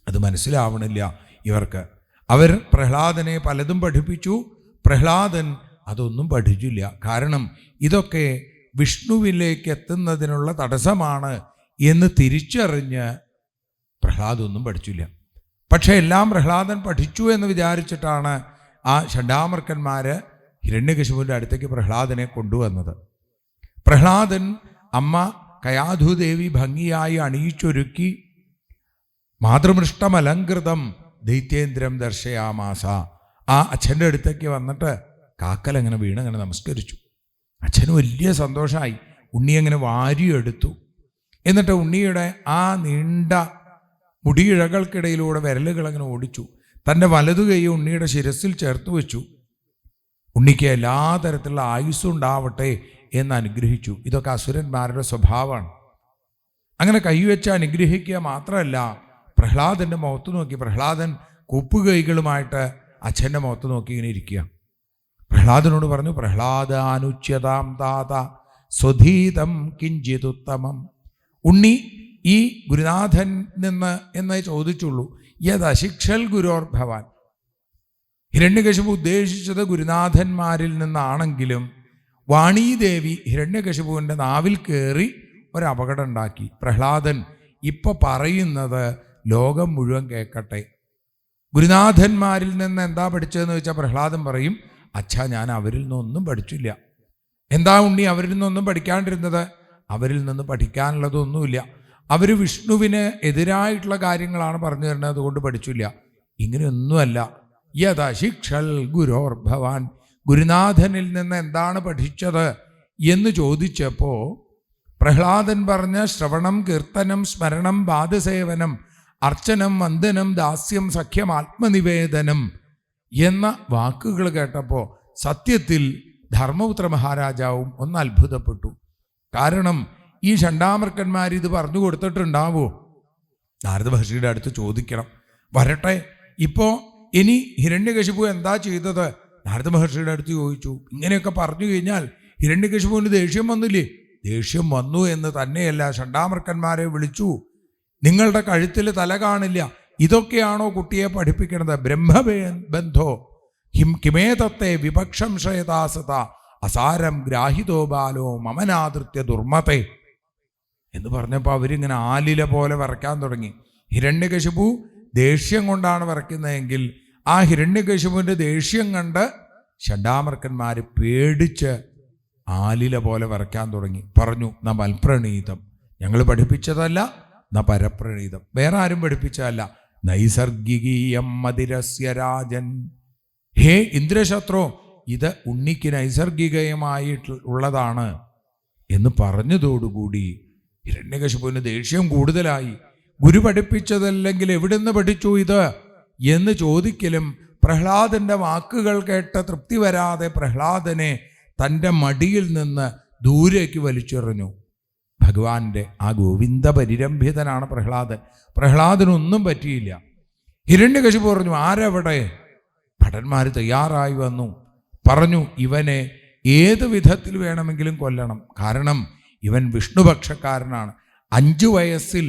അത് മനസ്സിലാവണില്ല ഇവർക്ക്. അവർ പ്രഹ്ലാദനെ പലതും പഠിപ്പിച്ചു, പ്രഹ്ലാദൻ അതൊന്നും പഠിച്ചില്ല. കാരണം ഇതൊക്കെ വിഷ്ണുവിലേക്ക് എത്തുന്നതിനുള്ള തടസ്സമാണ് എന്ന് തിരിച്ചറിഞ്ഞ് പ്രഹ്ലാദൊന്നും പഠിച്ചില്ല. പക്ഷെ എല്ലാം പ്രഹ്ലാദൻ പഠിച്ചു എന്ന് വിചാരിച്ചിട്ടാണ് ആ ഷഡാമർക്കന്മാർ ഹിരണ്യകശിപുവിൻ്റെ അടുത്തേക്ക് പ്രഹ്ലാദനെ കൊണ്ടുവന്നത്. പ്രഹ്ലാദൻ അമ്മ കയാധുദേവി ഭംഗിയായി അണിയിച്ചൊരുക്കി മാതൃമൃഷ്ടമലങ്കൃതം ദൈത്യേന്ദ്രം ദർശയാമാസ. ആ അച്ഛൻ്റെ അടുത്തേക്ക് വന്നിട്ട് കാക്കലങ്ങനെ വീണങ്ങനെ നമസ്കരിച്ചു. അച്ഛന് വലിയ സന്തോഷമായി. ഉണ്ണി അങ്ങനെ വാരിയെടുത്തു. എന്നിട്ട് ഉണ്ണിയുടെ ആ നീണ്ട മുടിയിഴകൾക്കിടയിലൂടെ വിരലുകൾ അങ്ങനെ ഓടിച്ചു. തൻ്റെ വലതു കൈ ഉണ്ണിയുടെ ശിരസിൽ ചേർത്ത് വെച്ചു. ഉണ്ണിക്ക് എല്ലാ തരത്തിലുള്ള ആയുസ്സും ഉണ്ടാവട്ടെ എന്ന് അനുഗ്രഹിച്ചു. ഇതൊക്കെ അസുരന്മാരുടെ സ്വഭാവമാണ്. അങ്ങനെ കൈവച്ച് അനുഗ്രഹിക്കുക മാത്രമല്ല, പ്രഹ്ലാദൻ്റെ മുഖത്ത് നോക്കി, പ്രഹ്ലാദൻ കൂപ്പുകൈകളുമായിട്ട് അച്ഛൻ്റെ മുഖത്ത് നോക്കി ഇങ്ങനെ ഇരിക്കുക. പ്രഹ്ലാദനോട് പറഞ്ഞു, പ്രഹ്ലാദാനുച്യതാം താത സ്വധീതം കിഞ്ചിതുത്തമം. ഉണ്ണി ഈ ഗുരുനാഥൻ നിന്ന് എന്നേ ചോദിച്ചുള്ളൂ. യദശിക്ഷൽ ഗുരോർ ഭവാൻ. ഹിരണ്യകശിപു ഉദ്ദേശിച്ചത് ഗുരുനാഥന്മാരിൽ നിന്നാണെങ്കിലും വാണീദേവി ഹിരണ്യകശിപുവിൻ്റെ നാവിൽ കയറി ഒരപകടം ഉണ്ടാക്കി. പ്രഹ്ലാദൻ ഇപ്പോൾ പറയുന്നത് ലോകം മുഴുവൻ കേൾക്കട്ടെ. ഗുരുനാഥന്മാരിൽ നിന്ന് എന്താ പഠിച്ചതെന്ന് വെച്ചാൽ പ്രഹ്ലാദൻ പറയും, അച്ഛാ ഞാൻ അവരിൽ നിന്നൊന്നും പഠിച്ചില്ല. എന്താ ഉണ്ണി അവരിൽ നിന്നൊന്നും പഠിക്കാണ്ടിരുന്നത്? അവരിൽ നിന്ന് പഠിക്കാനുള്ളതൊന്നുമില്ല. അവർ വിഷ്ണുവിന് എതിരായിട്ടുള്ള കാര്യങ്ങളാണ് പറഞ്ഞു തരുന്നത്, അതുകൊണ്ട് പഠിച്ചില്ല. ഇങ്ങനെയൊന്നുമല്ല. യദശിക്ഷൽ ഗുരോർ ഭവാൻ. ഗുരുനാഥനിൽ നിന്ന് എന്താണ് പഠിച്ചത് എന്ന് ചോദിച്ചപ്പോൾ പ്രഹ്ലാദൻ പറഞ്ഞ ശ്രവണം, കീർത്തനം, സ്മരണം, പാദസേവനം, അർച്ചനം, വന്ദനം, ദാസ്യം, സഖ്യം, ആത്മനിവേദനം എന്ന വാക്കുകൾ കേട്ടപ്പോൾ സത്യത്തിൽ ധർമ്മപുത്ര മഹാരാജാവും ഒന്ന് അത്ഭുതപ്പെട്ടു. കാരണം ഈ ഷണ്ടാമർക്കന്മാർ ഇത് പറഞ്ഞു കൊടുത്തിട്ടുണ്ടാവോ? നാരദ മഹർഷിയുടെ അടുത്ത് ചോദിക്കണം. വരട്ടെ. ഇപ്പോൾ ഇനി ഹിരണ്യകശിപു എന്താ ചെയ്തത്? നാരദ മഹർഷിയുടെ അടുത്ത് ചോദിച്ചു. ഇങ്ങനെയൊക്കെ പറഞ്ഞു കഴിഞ്ഞാൽ ഹിരണ്യകശിപുവിന് ദേഷ്യം വന്നില്ലേ? ദേഷ്യം വന്നു എന്ന് തന്നെയല്ല, ഷണ്ടാമർക്കന്മാരെ വിളിച്ചു. നിങ്ങളുടെ കഴുത്തിൽ തല കാണില്ല. ഇതൊക്കെയാണോ കുട്ടിയെ പഠിപ്പിക്കുന്നത്? ബ്രഹ്മബന്ധോ കിമേതത്തെ വിപക്ഷം ശ്രേതാസത അസാരം ഗ്രാഹിതോ ബാലോ മമനാദൃത്യ ദുർമതേ എന്ന് പറഞ്ഞപ്പോൾ അവരിങ്ങനെ ആലില പോലെ വരയ്ക്കാൻ തുടങ്ങി. ഹിരണ്യകശിപു ദേഷ്യം കൊണ്ടാണ് വരയ്ക്കുന്നതെങ്കിൽ ആ ഹിരണ്യകശിപുവിൻ്റെ ദേഷ്യം കണ്ട് ഷഡാമർക്കന്മാർ പേടിച്ച് ആലില പോലെ വരയ്ക്കാൻ തുടങ്ങി. പറഞ്ഞു, ന മൽപ്രണീതം, ഞങ്ങൾ പഠിപ്പിച്ചതല്ല, ന പരപ്രണീതം, വേറെ ആരും പഠിപ്പിച്ചതല്ല, നൈസർഗികീയം മതിരസ്യ രാജൻ. ഹേ ഇന്ദ്രശത്രോ, ഇത് ഉണ്ണിക്ക് നൈസർഗികമായിട്ടുള്ളതാണ് എന്ന് പറഞ്ഞതോടുകൂടി ഹിരണ്യകശിപുവിന് ദേഷ്യം കൂടുതലായി. ഗുരു പഠിപ്പിച്ചതല്ലെങ്കിൽ എവിടുന്ന് പഠിച്ചു ഇത് എന്ന് ചോദിക്കലും പ്രഹ്ലാദൻ്റെ വാക്കുകൾ കേട്ട് തൃപ്തി വരാതെ പ്രഹ്ലാദനെ തൻ്റെ മടിയിൽ നിന്ന് ദൂരേക്ക് വലിച്ചെറിഞ്ഞു. ഭഗവാന്റെ ആ ഗോവിന്ദ പരിരംഭിതനാണ് പ്രഹ്ലാദൻ. പ്രഹ്ലാദനൊന്നും പറ്റിയില്ല. ഹിരണ്യകശിപു പറഞ്ഞു, ആരവിടെ? ഭടന്മാർ തയ്യാറായി വന്നു. പറഞ്ഞു, ഇവനെ ഏത് വിധത്തിൽ വേണമെങ്കിലും കൊല്ലണം. കാരണം ഇവൻ വിഷ്ണുപക്ഷക്കാരനാണ്. 5 വയസ്സിൽ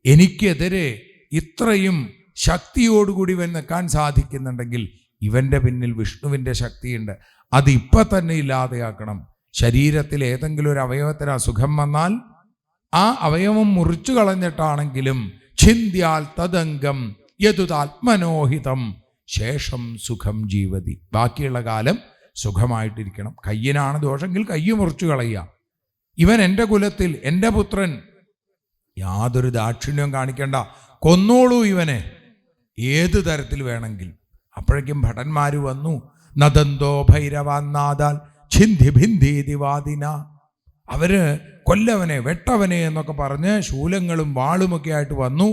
എനിക്കെതിരെ ഇത്രയും ശക്തിയോടുകൂടി ഇവൻ നിൽക്കാൻ സാധിക്കുന്നുണ്ടെങ്കിൽ ഇവൻ്റെ പിന്നിൽ വിഷ്ണുവിൻ്റെ ശക്തിയുണ്ട്. അത് ഇപ്പം തന്നെ ഇല്ലാതെയാക്കണം. ശരീരത്തിൽ ഏതെങ്കിലും ഒരു അവയവത്തിന് അസുഖം വന്നാൽ ആ അവയവം മുറിച്ചു കളഞ്ഞിട്ടാണെങ്കിലും ഛിന്ദ്യാൽ തദംഗം യതുതാത്മനോഹിതം ശേഷം സുഖം ജീവതി, ബാക്കിയുള്ള കാലം സുഖമായിട്ടിരിക്കണം. കയ്യിനാണ് ദോഷമെങ്കിൽ കയ്യ് മുറിച്ചു കളയുക. ഇവൻ എൻ്റെ കുലത്തിൽ, എൻ്റെ പുത്രൻ, യാതൊരു ദാക്ഷിണ്യവും കാണിക്കേണ്ട, കൊന്നോളൂ ഇവനെ ഏത് തരത്തിൽ വേണമെങ്കിൽ. അപ്പോഴേക്കും ഭടന്മാർ വന്നു. നദന്തോ ഭൈരവാന്നാദാൽ ഛിന്തി ഭിന്ദീതിവാദിന, അവര് കൊല്ലവനെ, വെട്ടവനെ എന്നൊക്കെ പറഞ്ഞ് ശൂലങ്ങളും വാളുമൊക്കെ ആയിട്ട് വന്നു.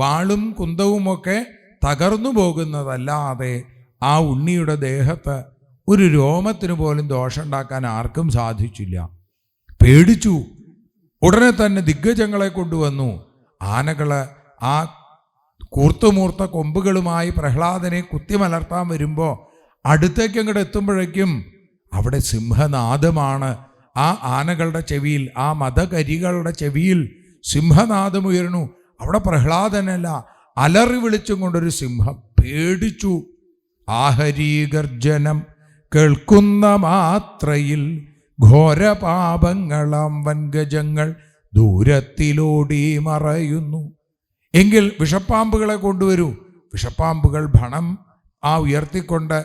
വാളും കുന്തവുമൊക്കെ തകർന്നു പോകുന്നതല്ലാതെ ആ ഉണ്ണിയുടെ ദേഹത്ത് ഒരു രോമത്തിന് പോലും ദോഷമുണ്ടാക്കാൻ ആർക്കും സാധിച്ചില്ല. പേടിച്ചു. ഉടനെ തന്നെ ദിഗ്ഗജങ്ങളെ കൊണ്ടുവന്നു. ആനകള് ആ കൂർത്തുമൂർത്ത കൊമ്പുകളുമായി പ്രഹ്ലാദനെ കുത്തിമലർത്താൻ വരുമ്പോൾ അടുത്തേക്ക് അങ്ങോട്ട് എത്തുമ്പോഴേക്കും അവിടെ സിംഹനാദമാണ്. ആ ആനകളുടെ ചെവിയിൽ, ആ മദകരികളുടെ ചെവിയിൽ സിംഹനാദം ഉയർന്നു. അവിടെ പ്രഹ്ലാദനല്ല, അലറി വിളിച്ചും കൊണ്ടൊരു സിംഹം. പേടിച്ചു. ആഹരീഗർജനം കേൾക്കുന്ന മാത്രയിൽ ഘോരപാപങ്ങളാം വൻഗജങ്ങൾ ദൂരത്തിലോടി മറയുന്നു. എങ്കിൽ വിഷപ്പാമ്പുകളെ കൊണ്ടുവരൂ. വിഷപ്പാമ്പുകൾ ഭണം ഉയർത്തിക്കൊണ്ട്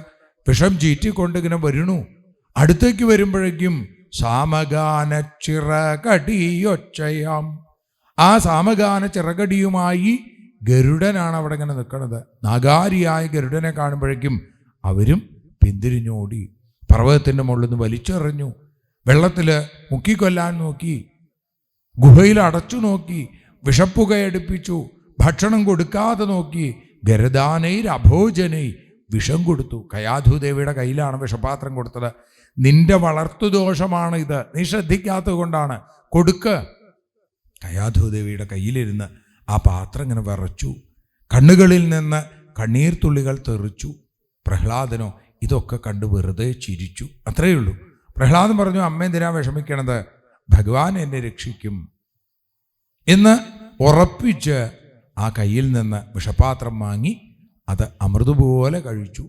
വിഷം ചീറ്റിക്കൊണ്ട് ഇങ്ങനെ വരുന്നു. അടുത്തേക്ക് വരുമ്പോഴേക്കും സാമഗാന ചിറകടിയൊച്ചയാം, ആ സാമഗാന ചിറകടിയുമായി ഗരുഡനാണ് അവിടെ ഇങ്ങനെ നിൽക്കുന്നത്. നാഗാരിയായ ഗരുഡനെ കാണുമ്പോഴേക്കും അവരും പിന്തിരിഞ്ഞോടി. പർവ്വതത്തിൻ്റെ മുകളിൽ നിന്ന് വലിച്ചെറിഞ്ഞു. വെള്ളത്തിൽ മുക്കിക്കൊല്ലാൻ നോക്കി, ഗുഹയിൽ അടച്ചു നോക്കി, വിഷപ്പുകയടുപ്പിച്ചു, ഭക്ഷണം കൊടുക്കാതെ നോക്കി. ഗരദാനൈർ അഭോജനൈ, വിഷം കൊടുത്തു. കയാധുദേവിയുടെ കയ്യിലാണ് വിഷപാത്രം കൊടുത്തത്. നിന്റെ വളർത്തുദോഷമാണ് ഇത്, നീ ശ്രദ്ധിക്കാത്തത് കൊണ്ടാണ്, കൊടുക്ക്. കയാധുദേവിയുടെ കയ്യിലിരുന്ന് ആ പാത്രം ഇങ്ങനെ വിറച്ചു. കണ്ണുകളിൽ നിന്ന് കണ്ണീർ തുള്ളികൾ തെറിച്ചു. പ്രഹ്ലാദനോ ഇതൊക്കെ കണ്ട് വെറുതെ ചിരിച്ചു. അത്രയേ ഉള്ളൂ. പ്രഹ്ലാദൻ പറഞ്ഞു, അമ്മ എന്തിനാ വിഷമിക്കണത്, ഭഗവാൻ എന്നെ രക്ഷിക്കും എന്ന് ഉറപ്പിച്ച് ആ കയ്യിൽ നിന്ന് വിഷപാത്രം വാങ്ങി അത് അമൃതുപോലെ കഴിച്ചു.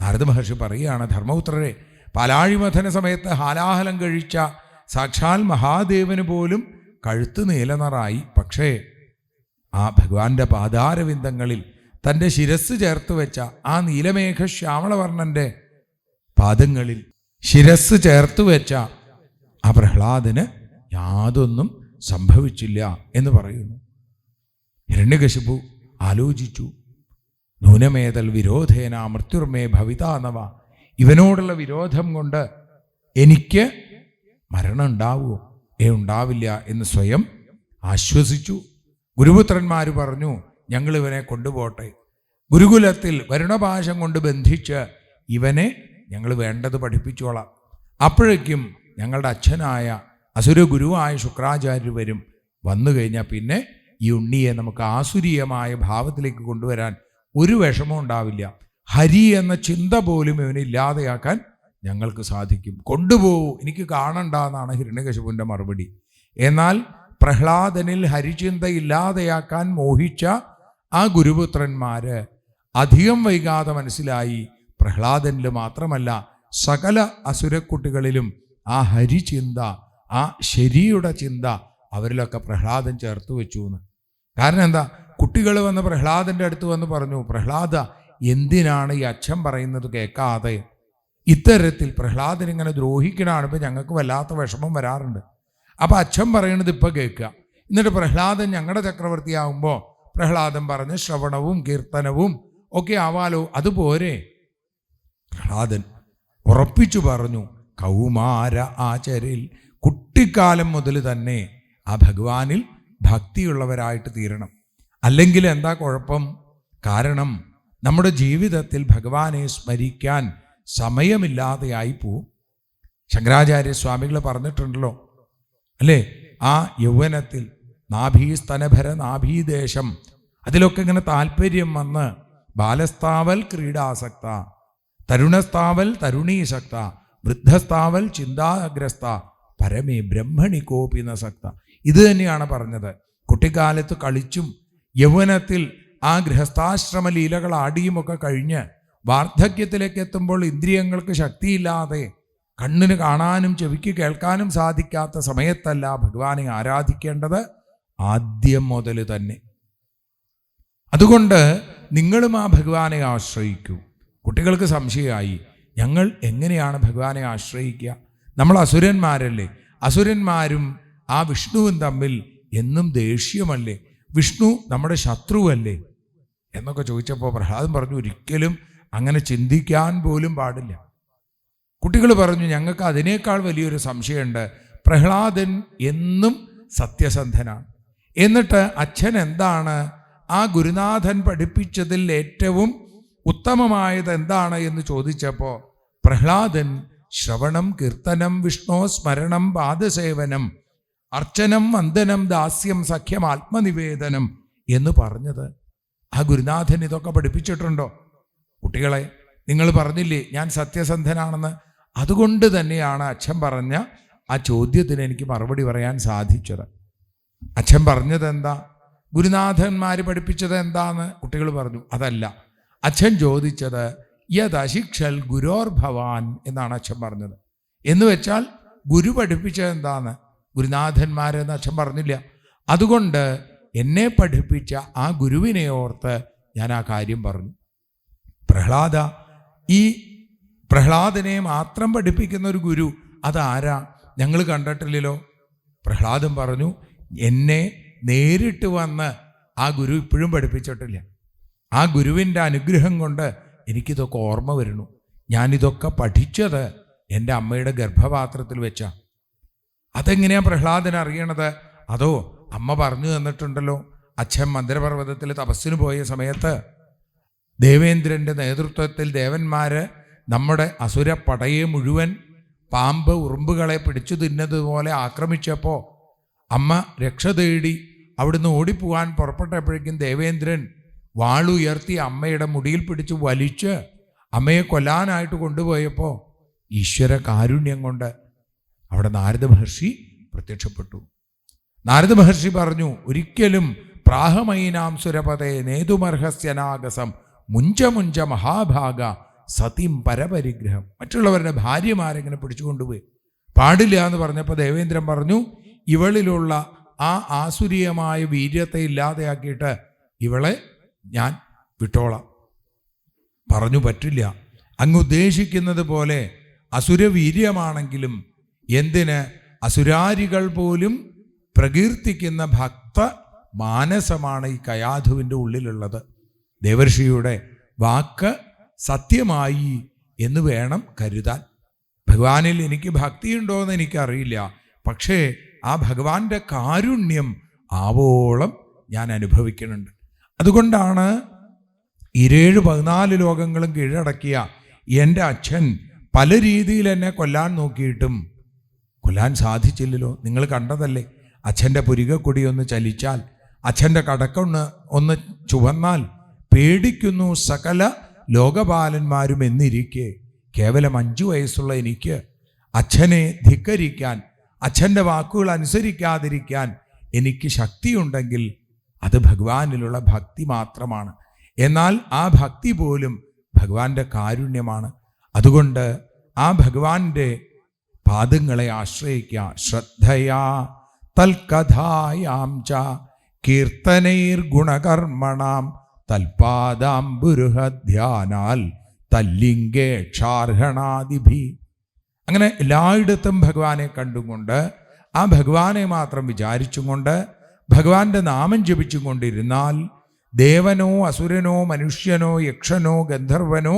നാരദ മഹർഷി പറയുകയാണ്, ധർമ്മപുത്രരെ, പാലാഴിമഥന സമയത്ത് ഹാലാഹലം കഴിച്ച സാക്ഷാൽ മഹാദേവന് പോലും കഴുത്ത് നീലനിറായി. പക്ഷേ ആ ഭഗവാന്റെ പാദാരവിന്ദങ്ങളിൽ തൻ്റെ ശിരസ് ചേർത്ത് വെച്ച ആ നീലമേഘ ശ്യാമളവർണ്ണൻ്റെ പാദങ്ങളിൽ ശിരസ് ചേർത്ത് വെച്ച ആ പ്രഹ്ലാദന് യാതൊന്നും സംഭവിച്ചില്ല എന്ന് പറയുന്നു. ഹിരണ്യകശിപു ആലോചിച്ചു, നൂനമേതൽ വിരോധേന മൃത്യുർമേ ഭവിതാനവ, ഇവനോടുള്ള വിരോധം കൊണ്ട് എനിക്ക് മരണം ഉണ്ടാവുമോ? ഉണ്ടാവില്ല എന്ന് സ്വയം ആശ്വസിച്ചു. ഗുരുപുത്രന്മാർ പറഞ്ഞു, ഞങ്ങൾ ഇവനെ കൊണ്ടുപോട്ടെ, ഗുരുകുലത്തിൽ വരുണപാശം കൊണ്ട് ബന്ധിച്ച് ഇവനെ ഞങ്ങൾ വേണ്ടത് പഠിപ്പിച്ചോളാം. അപ്പോഴേക്കും ഞങ്ങളുടെ അച്ഛനായ അസുരഗുരുവായ ശുക്രാചാര്യർ വരും. വന്നു കഴിഞ്ഞാൽ പിന്നെ ഈ ഉണ്ണിയെ നമുക്ക് ആസുരീയമായ ഭാവത്തിലേക്ക് കൊണ്ടുവരാൻ ഒരു വിഷമവും ഉണ്ടാവില്ല. ഹരി എന്ന ചിന്ത പോലും ഇവനെ ഇല്ലാതെയാക്കാൻ ഞങ്ങൾക്ക് സാധിക്കും. കൊണ്ടുപോകൂ, എനിക്ക് കാണണ്ട എന്നാണ് ഹിരണ്യകശിപുവിൻ്റെ മറുപടി. എന്നാൽ പ്രഹ്ലാദനിൽ ഹരിചിന്ത ഇല്ലാതെയാക്കാൻ മോഹിച്ച ആ ഗുരുപുത്രന്മാര് അധികം വൈകാതെ മനസ്സിലായി, പ്രഹ്ലാദനിൽ മാത്രമല്ല സകല അസുരക്കുട്ടികളിലും ആ ഹരിചിന്ത, ആ ശരിയുടെ ചിന്ത അവരിലൊക്കെ പ്രഹ്ലാദൻ ചേർത്ത് വെച്ചു എന്ന്. കാരണം എന്താ, കുട്ടികൾ വന്ന് പ്രഹ്ലാദൻ്റെ അടുത്ത് വന്ന് പറഞ്ഞു, പ്രഹ്ലാദ, എന്തിനാണ് ഈ അച്ഛൻ പറയുന്നത് കേൾക്കാതെ ഇത്തരത്തിൽ പ്രഹ്ലാദൻ ഇങ്ങനെ ദ്രോഹിക്കണാണിപ്പോൾ ഞങ്ങൾക്ക് വല്ലാത്ത വിഷമം വരാറുണ്ട്. അപ്പം അച്ഛൻ പറയണത് ഇപ്പം കേൾക്കുക. എന്നിട്ട് പ്രഹ്ലാദൻ ഞങ്ങളുടെ ചക്രവർത്തിയാവുമ്പോൾ പ്രഹ്ലാദൻ പറഞ്ഞ് ശ്രവണവും കീർത്തനവും ഒക്കെ ആവാലോ, അതുപോരെ? പ്രഹ്ലാദൻ ഉറപ്പിച്ചു പറഞ്ഞു, കൗമാര ആചരിൽ, കുട്ടിക്കാലം മുതൽ തന്നെ ആ ഭഗവാനിൽ ഭക്തിയുള്ളവരായിട്ട് തീരണം. അല്ലെങ്കിൽ എന്താ കുഴപ്പം? കാരണം നമ്മുടെ ജീവിതത്തിൽ ഭഗവാനെ സ്മരിക്കാൻ സമയമില്ലാതെയായി പോവും. ശങ്കരാചാര്യ സ്വാമികൾ പറഞ്ഞിട്ടുണ്ടല്ലോ അല്ലേ, ആ യൗവനത്തിൽ നാഭീസ്തനഭര നാഭീദേശം, അതിലൊക്കെ ഇങ്ങനെ താല്പര്യം വന്ന് ബാലസ്ഥാവൽ ക്രീഡാസക്ത, തരുണസ്ഥാവൽ തരുണീസക്ത, വൃദ്ധസ്ഥാവൽ ചിന്താഗ്രസ്ത, പരമേ ബ്രഹ്മണി കോപിനസക്ത. ഇത് തന്നെയാണ് പറഞ്ഞത്. കുട്ടിക്കാലത്ത് കളിച്ചും യൗവനത്തിൽ ആ ഗൃഹസ്ഥാശ്രമ ലീലകൾ ആടിയുമൊക്കെ കഴിഞ്ഞ് വാർദ്ധക്യത്തിലേക്ക് എത്തുമ്പോൾ ഇന്ദ്രിയങ്ങൾക്ക് ശക്തിയില്ലാതെ കണ്ണിന് കാണാനും ചെവിക്ക് കേൾക്കാനും സാധിക്കാത്ത സമയത്തല്ല ഭഗവാനെ ആരാധിക്കേണ്ടത്, ആദ്യം മുതൽ തന്നെ. അതുകൊണ്ട് നിങ്ങളും ആ ഭഗവാനെ ആശ്രയിക്കൂ. കുട്ടികൾക്ക് സംശയമായി, ഞങ്ങൾ എങ്ങനെയാണ് ഭഗവാനെ ആശ്രയിക്കുക? നമ്മൾ അസുരന്മാരല്ലേ? അസുരന്മാരും ആ വിഷ്ണുവും തമ്മിൽ എന്നും ദേഷ്യമല്ലേ? വിഷ്ണു നമ്മുടെ ശത്രുവല്ലേ എന്നൊക്കെ ചോദിച്ചപ്പോൾ പ്രഹ്ലാദൻ പറഞ്ഞു, ഒരിക്കലും അങ്ങനെ ചിന്തിക്കാൻ പോലും പാടില്ല. കുട്ടികൾ പറഞ്ഞു, ഞങ്ങൾക്ക് അതിനേക്കാൾ വലിയൊരു സംശയമുണ്ട്. പ്രഹ്ലാദൻ എന്നും സത്യസന്ധനാണ്. എന്നിട്ട് അച്ഛൻ എന്താണ് ആ ഗുരുനാഥൻ പഠിപ്പിച്ചതിൽ ഏറ്റവും ഉത്തമമായത് എന്താണ് എന്ന് ചോദിച്ചപ്പോൾ പ്രഹ്ലാദൻ ശ്രവണം, കീർത്തനം, വിഷ്ണു സ്മരണം, പാദസേവനം, അർച്ചനം, വന്ദനം, ദാസ്യം, സഖ്യം, ആത്മനിവേദനം എന്ന് പറഞ്ഞത്. ആ ഗുരുനാഥൻ ഇതൊക്കെ പഠിപ്പിച്ചിട്ടുണ്ടോ? കുട്ടികളെ, നിങ്ങൾ പറഞ്ഞില്ലേ ഞാൻ സത്യസന്ധനാണെന്ന്? അതുകൊണ്ട് തന്നെയാണ് അച്ഛൻ പറഞ്ഞ ആ ചോദ്യത്തിന് എനിക്ക് മറുപടി പറയാൻ സാധിച്ചത്. അച്ഛൻ പറഞ്ഞത് എന്താ? ഗുരുനാഥന്മാർ പഠിപ്പിച്ചത് എന്താന്ന് കുട്ടികൾ പറഞ്ഞു. അതല്ല, അച്ഛൻ ചോദിച്ചത് യദശിക്ഷൽ ഗുരോർ ഭവാൻ എന്നാണ് അച്ഛൻ പറഞ്ഞത്. എന്ന് വെച്ചാൽ ഗുരു പഠിപ്പിച്ചത് എന്താന്ന് ഗുരുനാഥന്മാരെന്ന് അച്ഛൻ പറഞ്ഞില്ല. അതുകൊണ്ട് എന്നെ പഠിപ്പിച്ച ആ ഗുരുവിനെ ഓർത്ത് ഞാൻ ആ കാര്യം പറഞ്ഞു. പ്രഹ്ലാദ, ഈ പ്രഹ്ലാദനെ മാത്രം പഠിപ്പിക്കുന്ന ഒരു ഗുരു അതാരാ? ഞങ്ങൾ കണ്ടിട്ടില്ലല്ലോ. പ്രഹ്ലാദൻ പറഞ്ഞു, എന്നെ നേരിട്ട് വന്ന് ആ ഗുരു ഇപ്പോഴും പഠിപ്പിച്ചിട്ടില്ല. ആ ഗുരുവിൻ്റെ അനുഗ്രഹം കൊണ്ട് എനിക്കിതൊക്കെ ഓർമ്മ വരുന്നു. ഞാനിതൊക്കെ പഠിച്ചത് എൻ്റെ അമ്മയുടെ ഗർഭപാത്രത്തിൽ വെച്ചാണ്. അതെങ്ങനെയാണ് പ്രഹ്ലാദൻ അറിയണത്? അതോ അമ്മ പറഞ്ഞു തന്നിട്ടുണ്ടല്ലോ. അച്ഛൻ മന്ദരപർവ്വതത്തിൽ തപസ്സിന് പോയ സമയത്ത് ദേവേന്ദ്രൻ്റെ നേതൃത്വത്തിൽ ദേവന്മാര് നമ്മുടെ അസുരപ്പടയെ മുഴുവൻ പാമ്പ് ഉറുമ്പുകളെ പിടിച്ചു തിന്നതുപോലെ ആക്രമിച്ചപ്പോൾ അമ്മ രക്ഷ തേടി അവിടുന്ന് ഓടിപ്പോകാൻ പുറപ്പെട്ടപ്പോഴേക്കും ദേവേന്ദ്രൻ വാളുയർത്തി അമ്മയുടെ മുടിയിൽ പിടിച്ച് വലിച്ച് അമ്മയെ കൊല്ലാനായിട്ട് കൊണ്ടുപോയപ്പോൾ ഈശ്വര കാരുണ്യം കൊണ്ട് അവിടെ നാരദ മഹർഷി പ്രത്യക്ഷപ്പെട്ടു. നാരദ മഹർഷി പറഞ്ഞു, ഒരിക്കലും പ്രാഹമൈനാം സുരപതേ നേതുമർഹസ്യനാഗസം മുഞ്ച മുഞ്ച മഹാഭാഗ സതിം പരപരിഗ്രഹം. മറ്റുള്ളവരുടെ ഭാര്യമാരെങ്ങനെ പിടിച്ചു കൊണ്ടുപോയി പാടില്ല എന്ന് പറഞ്ഞപ്പോൾ ദേവേന്ദ്രൻ പറഞ്ഞു, ഇവളിലുള്ള ആ ആസുരീയമായ വീര്യത്തെ ഇല്ലാതെയാക്കിയിട്ട് ഇവളെ ഞാൻ വിട്ടോളാം. പറഞ്ഞു, പറ്റില്ല. അങ്ങ് ഉദ്ദേശിക്കുന്നത് പോലെ അസുരവീര്യമാണെങ്കിലും എന്തിന് അസുരാരികൾ പോലും പ്രകീർത്തിക്കുന്ന ഭക്ത മാനസമാണ് ഈ കയാധുവിൻ്റെ ഉള്ളിലുള്ളത്. ദേവർഷിയുടെ വാക്ക് സത്യമായി എന്ന് വേണം കരുതാൻ. ഭഗവാനിൽ എനിക്ക് ഭക്തിയുണ്ടോ എന്ന് എനിക്കറിയില്ല, പക്ഷേ ആ ഭഗവാന്റെ കാരുണ്യം ആവോളം ഞാൻ അനുഭവിക്കുന്നുണ്ട്. അതുകൊണ്ടാണ് 14 ലോകങ്ങളും കീഴടക്കിയ എൻ്റെ അച്ഛൻ പല രീതിയിൽ എന്നെ കൊല്ലാൻ നോക്കിയിട്ടും കൊല്ലാൻ സാധിച്ചില്ലല്ലോ. നിങ്ങൾ കണ്ടതല്ലേ, അച്ഛൻ്റെ പുരികക്കൊടി ഒന്ന് ചലിച്ചാൽ, അച്ഛൻ്റെ കടക്കൊന്ന് ചുവന്നാൽ പേടിക്കുന്നു സകല ലോകപാലന്മാരും എന്നിരിക്കെ കേവലം 5 വയസ്സുള്ള എനിക്ക് അച്ഛനെ ധിക്കരിക്കാൻ, അച്ഛൻ്റെ വാക്കുകൾ അനുസരിക്കാതിരിക്കാൻ എനിക്ക് ശക്തിയുണ്ടെങ്കിൽ അത് ഭഗവാനിലുള്ള ഭക്തി മാത്രമാണ്. എന്നാൽ ആ ഭക്തി പോലും ഭഗവാന്റെ കാരുണ്യമാണ്. അതുകൊണ്ട് ആ ഭഗവാന്റെ പാദങ്ങളെ ആശ്രയിക്കുക. ശ്രദ്ധയാ തൽകഥായാം ച കീർത്തനൈർ ഗുണകർമ്മണാം തൽപാദാംബുരുഹധ്യാനാൽ തല്ലിംഗേക്ഷാർഹണാദിഭി. അങ്ങനെ എല്ലായിടത്തും ഭഗവാനെ കണ്ടുകൊണ്ട് ആ ഭഗവാനെ മാത്രം വിചാരിച്ചും കൊണ്ട് ഭഗവാന്റെ നാമം ജപിച്ചും കൊണ്ടിരുന്നാൽ ദേവനോ അസുരനോ മനുഷ്യനോ യക്ഷനോ ഗന്ധർവനോ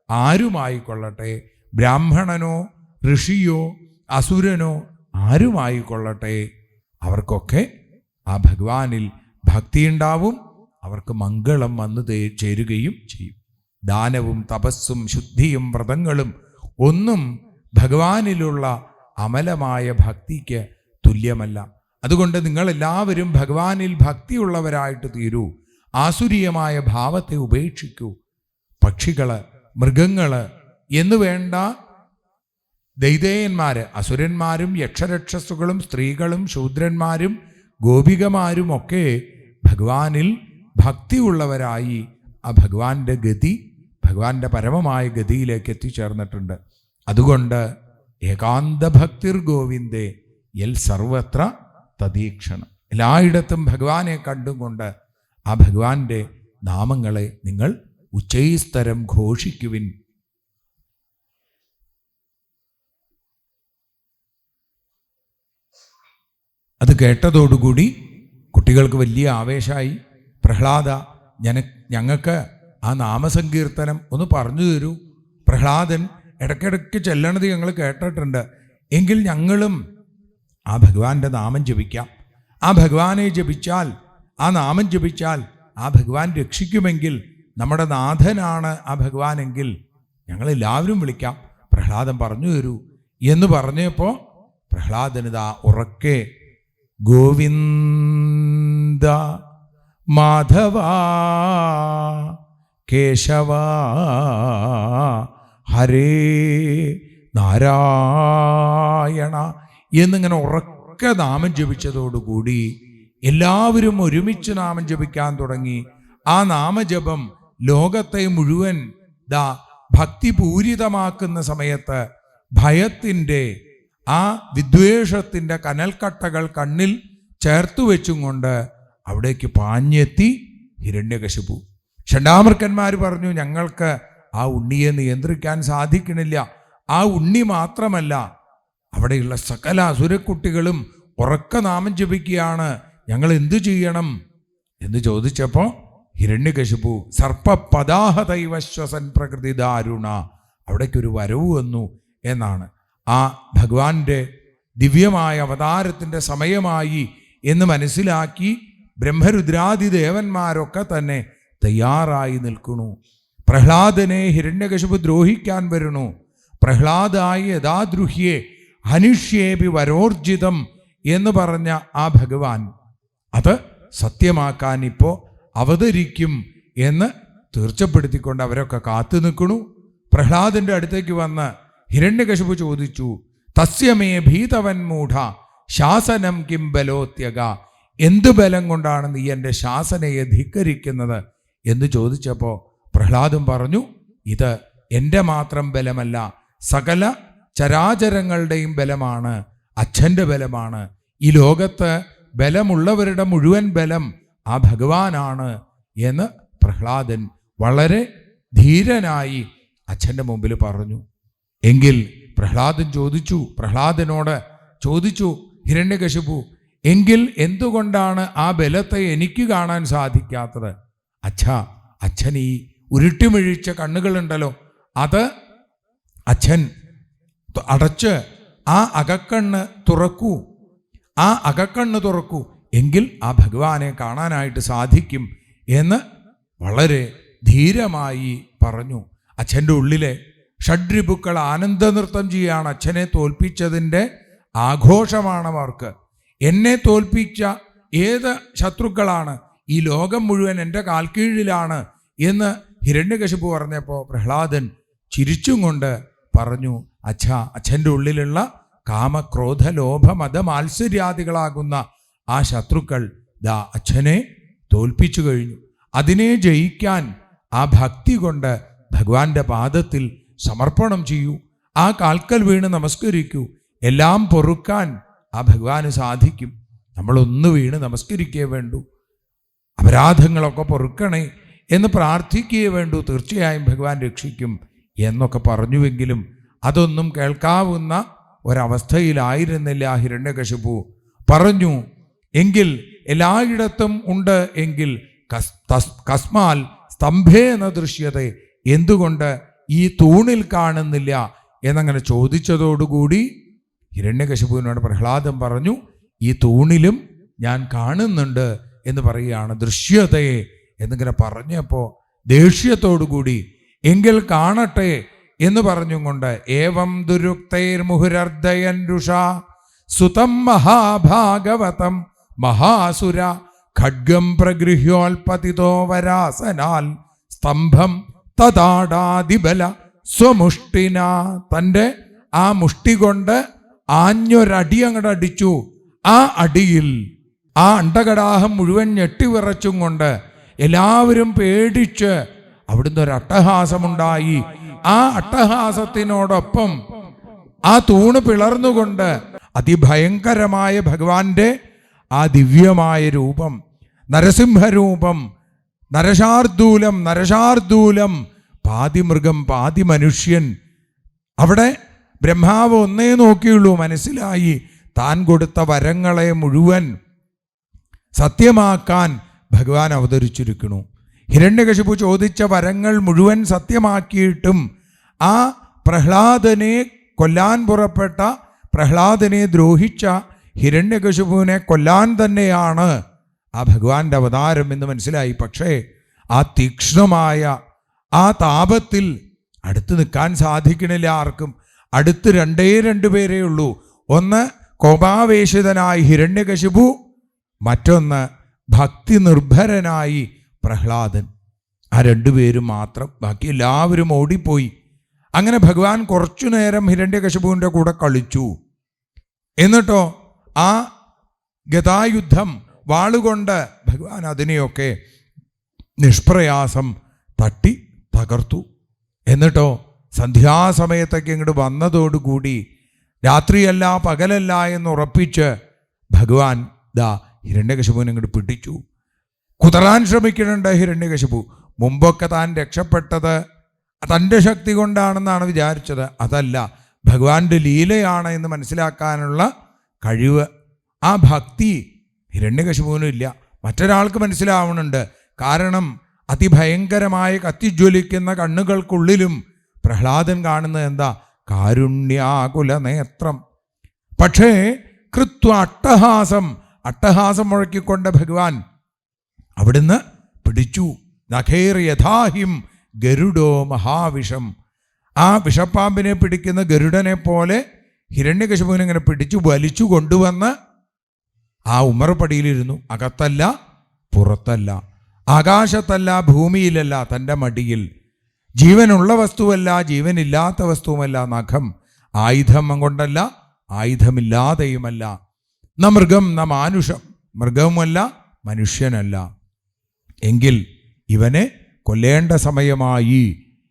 ആരുമായിക്കൊള്ളട്ടെ, ബ്രാഹ്മണനോ ഋഷിയോ അസുരനോ ആരുമായിക്കൊള്ളട്ടെ, അവർക്കൊക്കെ ആ ഭഗവാനിൽ ഭക്തിയുണ്ടാവും. അവർക്ക് മംഗളം വന്നു ചേരുകയും ചെയ്യും. ദാനവും തപസ്സും ശുദ്ധിയും വ്രതങ്ങളും ഒന്നും ഭഗവാനിലുള്ള അമലമായ ഭക്തിക്ക് തുല്യമല്ല. അതുകൊണ്ട് നിങ്ങളെല്ലാവരും ഭഗവാനിൽ ഭക്തിയുള്ളവരായിട്ട് തീരൂ. ആസുരീയമായ ഭാവത്തെ ഉപേക്ഷിക്കൂ. പക്ഷികള്, മൃഗങ്ങള് എന്നു വേണ്ട ദൈതേയന്മാര്, അസുരന്മാരും യക്ഷരക്ഷസുകളും സ്ത്രീകളും ശൂദ്രന്മാരും ഗോപികമാരും ഒക്കെ ഭഗവാനിൽ ഭക്തിയുള്ളവരായി ആ ഭഗവാന്റെ ഗതി, ഭഗവാന്റെ പരമമായ ഗതിയിലേക്ക് എത്തിച്ചേർന്നിട്ടുണ്ട്. അതുകൊണ്ട് ഏകാന്ത ഭക്തിർ ഗോവിന്ദേ യൽ സർവത്ര തദീക്ഷണം. എല്ലായിടത്തും ഭഗവാനെ കണ്ടുകൊണ്ട് ആ ഭഗവാന്റെ നാമങ്ങളെ നിങ്ങൾ ഉച്ചൈസ്തരം ഘോഷിക്കുവിൻ. അത് കേട്ടതോടുകൂടി കുട്ടികൾക്ക് വലിയ ആവേശമായി. പ്രഹ്ലാദ, ഞങ്ങൾക്ക് ആ നാമസങ്കീർത്തനം ഒന്ന് പറഞ്ഞു തരൂ. പ്രഹ്ലാദൻ ഇടയ്ക്കിടയ്ക്ക് ചെല്ലണത് ഞങ്ങൾ കേട്ടിട്ടുണ്ട്, എങ്കിൽ ഞങ്ങളും ആ ഭഗവാന്റെ നാമം ജപിക്കാം. ആ ഭഗവാനെ ജപിച്ചാൽ, ആ നാമം ജപിച്ചാൽ ആ ഭഗവാൻ രക്ഷിക്കുമെങ്കിൽ, നമ്മുടെ നാഥനാണ് ആ ഭഗവാനെങ്കിൽ ഞങ്ങളെല്ലാവരും വിളിക്കാം. പ്രഹ്ലാദൻ പറഞ്ഞു തരൂ എന്ന് പറഞ്ഞപ്പോൾ പ്രഹ്ലാദനിതാ ഉറക്കെ ഗോവിന്ദ മാധവ കേശവ ഹരേ നാരായണ എന്നിങ്ങനെ ഉറക്കെ നാമം ജപിച്ചതോടുകൂടി എല്ലാവരും ഒരുമിച്ച് നാമം ജപിക്കാൻ തുടങ്ങി. ആ നാമജപം ലോകത്തെ മുഴുവൻ ഭക്തിപൂരിതമാക്കുന്ന സമയത്ത് ഭയത്തിൻ്റെ ആ വിദ്വേഷത്തിൻ്റെ കനൽക്കട്ടകൾ കണ്ണിൽ ചേർത്തു വെച്ചും കൊണ്ട് അവിടേക്ക് പാഞ്ഞെത്തി ഹിരണ്യകശിപു. ഷണ്ടാമൃക്കന്മാർ പറഞ്ഞു, ഞങ്ങൾക്ക് ആ ഉണ്ണിയെ നിയന്ത്രിക്കാൻ സാധിക്കണില്ല. ആ ഉണ്ണി മാത്രമല്ല, അവിടെയുള്ള സകല അസുരക്കുട്ടികളും ഉറക്ക നാമം ജപിക്കുകയാണ്, ഞങ്ങൾ എന്തു ചെയ്യണം എന്ന് ചോദിച്ചപ്പോൾ ഹിരണ്യകശിപു സർപ്പപദാഹതൈവശ്വസൻ പ്രകൃതി ദാരുണ, അവിടേക്കൊരു വരവ് വന്നു എന്നാണ്. ആ ഭഗവാന്റെ ദിവ്യമായ അവതാരത്തിൻ്റെ സമയമായി എന്ന് മനസ്സിലാക്കി ബ്രഹ്മരുദ്രാദി ദേവന്മാരൊക്കെ തന്നെ തയ്യാറായി നിൽക്കുന്നു. പ്രഹ്ലാദനെ ഹിരണ്യകശിപു ദ്രോഹിക്കാൻ വരുന്നു. പ്രഹ്ലാദായി യഥാദ്രുഹ്യേ ഹനിഷ്യേപി വരോർജിതം എന്ന് പറഞ്ഞ ആ ഭഗവാൻ അത് സത്യമാക്കാൻ ഇപ്പോൾ അവതരിക്കും എന്ന് തീർച്ചപ്പെടുത്തിക്കൊണ്ട് അവരൊക്കെ കാത്തു നിൽക്കണു. പ്രഹ്ലാദൻ്റെ അടുത്തേക്ക് വന്ന് ഹിരണ്യകശിപു ചോദിച്ചു, തസ്യമേ ഭീതവൻ മൂഢ ശാസനം കിം ബലോത്യക, എന്തു ബലം കൊണ്ടാണ് നീ എൻ്റെ ശാസനയെ ധിക്കരിക്കുന്നത് എന്ന് ചോദിച്ചപ്പോൾ പ്രഹ്ലാദൻ പറഞ്ഞു, ഇത് എൻ്റെ മാത്രം ബലമല്ല, സകല ചരാചരങ്ങളുടെയും ബലമാണ്, അച്ഛൻ്റെ ബലമാണ്. ഈ ലോകത്ത് ബലമുള്ളവരുടെ മുഴുവൻ ബലം ആ ഭഗവാനാണ് എന്ന് പ്രഹ്ലാദൻ വളരെ ധീരനായി അച്ഛൻ്റെ മുമ്പിൽ പറഞ്ഞു. എങ്കിൽ പ്രഹ്ലാദനോട് ചോദിച്ചു ഹിരണ്യകശിപു, എങ്കിൽ എന്തുകൊണ്ടാണ് ആ ബലത്തെ എനിക്ക് കാണാൻ സാധിക്കാത്തത്? അച്ഛൻ ഈ ഉരുട്ടിമിഴിച്ച കണ്ണുകളുണ്ടല്ലോ, അത് അച്ഛൻ അടച്ച് ആ അകക്കണ്ണ് തുറക്കൂ, എങ്കിൽ ആ ഭഗവാനെ കാണാനായിട്ട് സാധിക്കും എന്ന് വളരെ ധീരമായി പറഞ്ഞു. അച്ഛൻ്റെ ഉള്ളിലെ ഷഡ്രിപുക്കൾ ആനന്ദനൃത്തം ചെയ്യുകയാണ്. അച്ഛനെ തോൽപ്പിച്ചതിൻ്റെ ആഘോഷമാണ് അവർക്ക്. എന്നെ തോൽപ്പിച്ച ഏത് ശത്രുക്കളാണ്, ഈ ലോകം മുഴുവൻ എൻ്റെ കാൽക്കീഴിലാണ് എന്ന് ഹിരണ്യകശിപു പറഞ്ഞപ്പോൾ പ്രഹ്ലാദൻ ചിരിച്ചും കൊണ്ട് പറഞ്ഞു, അച്ഛൻ്റെ ഉള്ളിലുള്ള കാമക്രോധ ലോഭ മത മാത്സര്യാദികളാകുന്ന ആ ശത്രുക്കൾ അച്ഛനെ തോൽപ്പിച്ചു കഴിഞ്ഞു. അതിനെ ജയിക്കാൻ ആ ഭക്തി കൊണ്ട് ഭഗവാന്റെ പാദത്തിൽ സമർപ്പണം ചെയ്യൂ, ആ കാൽക്കൽ വീണ് നമസ്കരിക്കൂ. എല്ലാം പൊറുക്കാൻ ആ ഭഗവാന് സാധിക്കും. നമ്മളൊന്ന് വീണ് നമസ്കരിക്കേ വേണ്ടൂ, അപരാധങ്ങളൊക്കെ പൊറുക്കണേ എന്ന് പ്രാർത്ഥിക്കുകയേ വേണ്ടൂ. തീർച്ചയായും ഭഗവാൻ രക്ഷിക്കും എന്നൊക്കെ പറഞ്ഞുവെങ്കിലും അതൊന്നും കേൾക്കാവുന്ന ഒരവസ്ഥയിലായിരുന്നില്ല ഹിരണ്യകശിപു. പറഞ്ഞു, എങ്കിൽ എല്ലായിടത്തും ഉണ്ട് എങ്കിൽ കസ്മാൽ സ്തംഭേന ദൃശ്യത, എന്തുകൊണ്ട് ഈ തൂണിൽ കാണുന്നില്ല എന്നങ്ങനെ ചോദിച്ചതോടുകൂടി ഹിരണ്യകശിപുവിനോട് പ്രഹ്ലാദൻ പറഞ്ഞു, ഈ തൂണിലും ഞാൻ കാണുന്നുണ്ട് എന്ന് പറയുകയാണ്. ദൃശ്യതയെ എന്നിങ്ങനെ പറഞ്ഞപ്പോൾ ദേഷ്യത്തോടുകൂടി എങ്കിൽ കാണട്ടെ എന്ന് പറഞ്ഞുകൊണ്ട് ഏവം ദുരുക്തൈർമുഹുരർദ്ധയൻ രുഷാ സുതം മഹാഭാഗവതം മഹാസുര ഖഡ്ഗം പ്രഗൃഹ്യോൽപതിതോ വരാസനാൽ സ്തംഭം തതാടാതിബല സ്വമുഷ്ടിന, തൻ്റെ ആ മുഷ്ടി കൊണ്ട് ആഞ്ഞൊരടി അങ്ങോട്ട് അടിച്ചു. ആ അടിയിൽ ആ അണ്ടകടാഹം മുഴുവൻ ഞെട്ടിവിറച്ചും കൊണ്ട് എല്ലാവരും പേടിച്ച് അവിടുന്ന് ഒരു അട്ടഹാസമുണ്ടായി. ആ അട്ടഹാസത്തിനോടൊപ്പം ആ തൂണ് പിളർന്നുകൊണ്ട് അതിഭയങ്കരമായ ഭഗവാന്റെ ആ ദിവ്യമായ രൂപം, നരസിംഹരൂപം, നരശാർദൂലം, പാതി മൃഗം പാതി മനുഷ്യൻ. അവിടെ ബ്രഹ്മാവ് ഒന്നേ നോക്കിയുള്ളൂ, മനസ്സിലായി താൻ കൊടുത്ത വരങ്ങളെ മുഴുവൻ സത്യമാക്കാൻ ഭഗവാൻ അവതരിച്ചിരിക്കുന്നു. ഹിരണ്യകശിപു ചോദിച്ച വരങ്ങൾ മുഴുവൻ സത്യമാക്കിയിട്ടും ആ പ്രഹ്ലാദനെ കൊല്ലാൻ പുറപ്പെട്ട, പ്രഹ്ലാദനെ ദ്രോഹിച്ച ഹിരണ്യകശിപുവിനെ കൊല്ലാൻ തന്നെയാണ് ആ ഭഗവാന്റെ അവതാരം എന്ന് മനസ്സിലായി. പക്ഷേ ആ തീക്ഷ്ണമായ ആ താപത്തിൽ അടുത്ത് നിൽക്കാൻ സാധിക്കണില്ല ആർക്കും. അടുത്ത് രണ്ടു പേരേ ഉള്ളൂ. ഒന്ന് കോപാവേശിതനായി ഹിരണ്യകശിപു, മറ്റൊന്ന് ഭക്തി നിർഭരനായി പ്രഹ്ലാദൻ. ആ രണ്ടുപേരും മാത്രം, ബാക്കി എല്ലാവരും ഓടിപ്പോയി. അങ്ങനെ ഭഗവാൻ കുറച്ചു നേരം ഹിരണ്യകശിപുവിൻ്റെ കൂടെ കളിച്ചു. എന്നിട്ടോ ആ ഗദായുദ്ധം വാളുകൊണ്ട് ഭഗവാൻ അതിനെയൊക്കെ നിഷ്പ്രയാസം തട്ടി തകർത്തു. എന്നിട്ടോ സന്ധ്യാസമയത്തൊക്കെ ഇങ്ങോട്ട് വന്നതോടുകൂടി രാത്രിയല്ല പകലല്ല എന്ന് ഉറപ്പിച്ച് ഭഗവാൻ ഹിരണ്യകശിപുവിനെ ഇങ്ങോട്ട് പിടിച്ചു. കുതറാൻ ശ്രമിക്കുന്നുണ്ട് ഹിരണ്യകശിപു. മുമ്പൊക്കെ താൻ രക്ഷപ്പെട്ടത് തൻ്റെ ശക്തി കൊണ്ടാണെന്നാണ് വിചാരിച്ചത്. അതല്ല, ഭഗവാന്റെ ലീലയാണ് എന്ന് മനസ്സിലാക്കാനുള്ള കഴിവ്, ആ ഭക്തി ഹിരണ്യകശിപുവിനും ഇല്ല. മറ്റൊരാൾക്ക് മനസ്സിലാവുന്നുണ്ട്. കാരണം അതിഭയങ്കരമായ കത്തിജ്വലിക്കുന്ന കണ്ണുകൾക്കുള്ളിലും പ്രഹ്ലാദൻ കാണുന്നത് എന്താ? കാരുണ്യാകുല നേത്രം. പക്ഷേ കൃത്വ അട്ടഹാസം മുഴക്കിക്കൊണ്ട് ഭഗവാൻ അവിടുന്ന് പിടിച്ചു. നഖേർ യഥാഹിം ഗരുഡോ മഹാവിഷം. ആ വിഷപ്പാമ്പിനെ പിടിക്കുന്ന ഗരുഡനെ പോലെ ഹിരണ്യകശിപുവിനെ ഇങ്ങനെ പിടിച്ചു വലിച്ചു കൊണ്ടുവന്ന് ആ ഉമ്മറപ്പടിയിലിരുന്നു. അകത്തല്ല, പുറത്തല്ല, ആകാശത്തല്ല, ഭൂമിയിലല്ല, തൻ്റെ മടിയിൽ. ജീവനുള്ള വസ്തുവല്ല, ജീവനില്ലാത്ത വസ്തുവുമല്ല നഖം. ആയുധം കൊണ്ടല്ല, ആയുധമില്ലാതെയുമല്ല. ന മൃഗം ന മാനുഷം, മൃഗവുമല്ല മനുഷ്യനല്ല. എങ്കിൽ ഇവനെ കൊല്ലേണ്ട സമയമായി,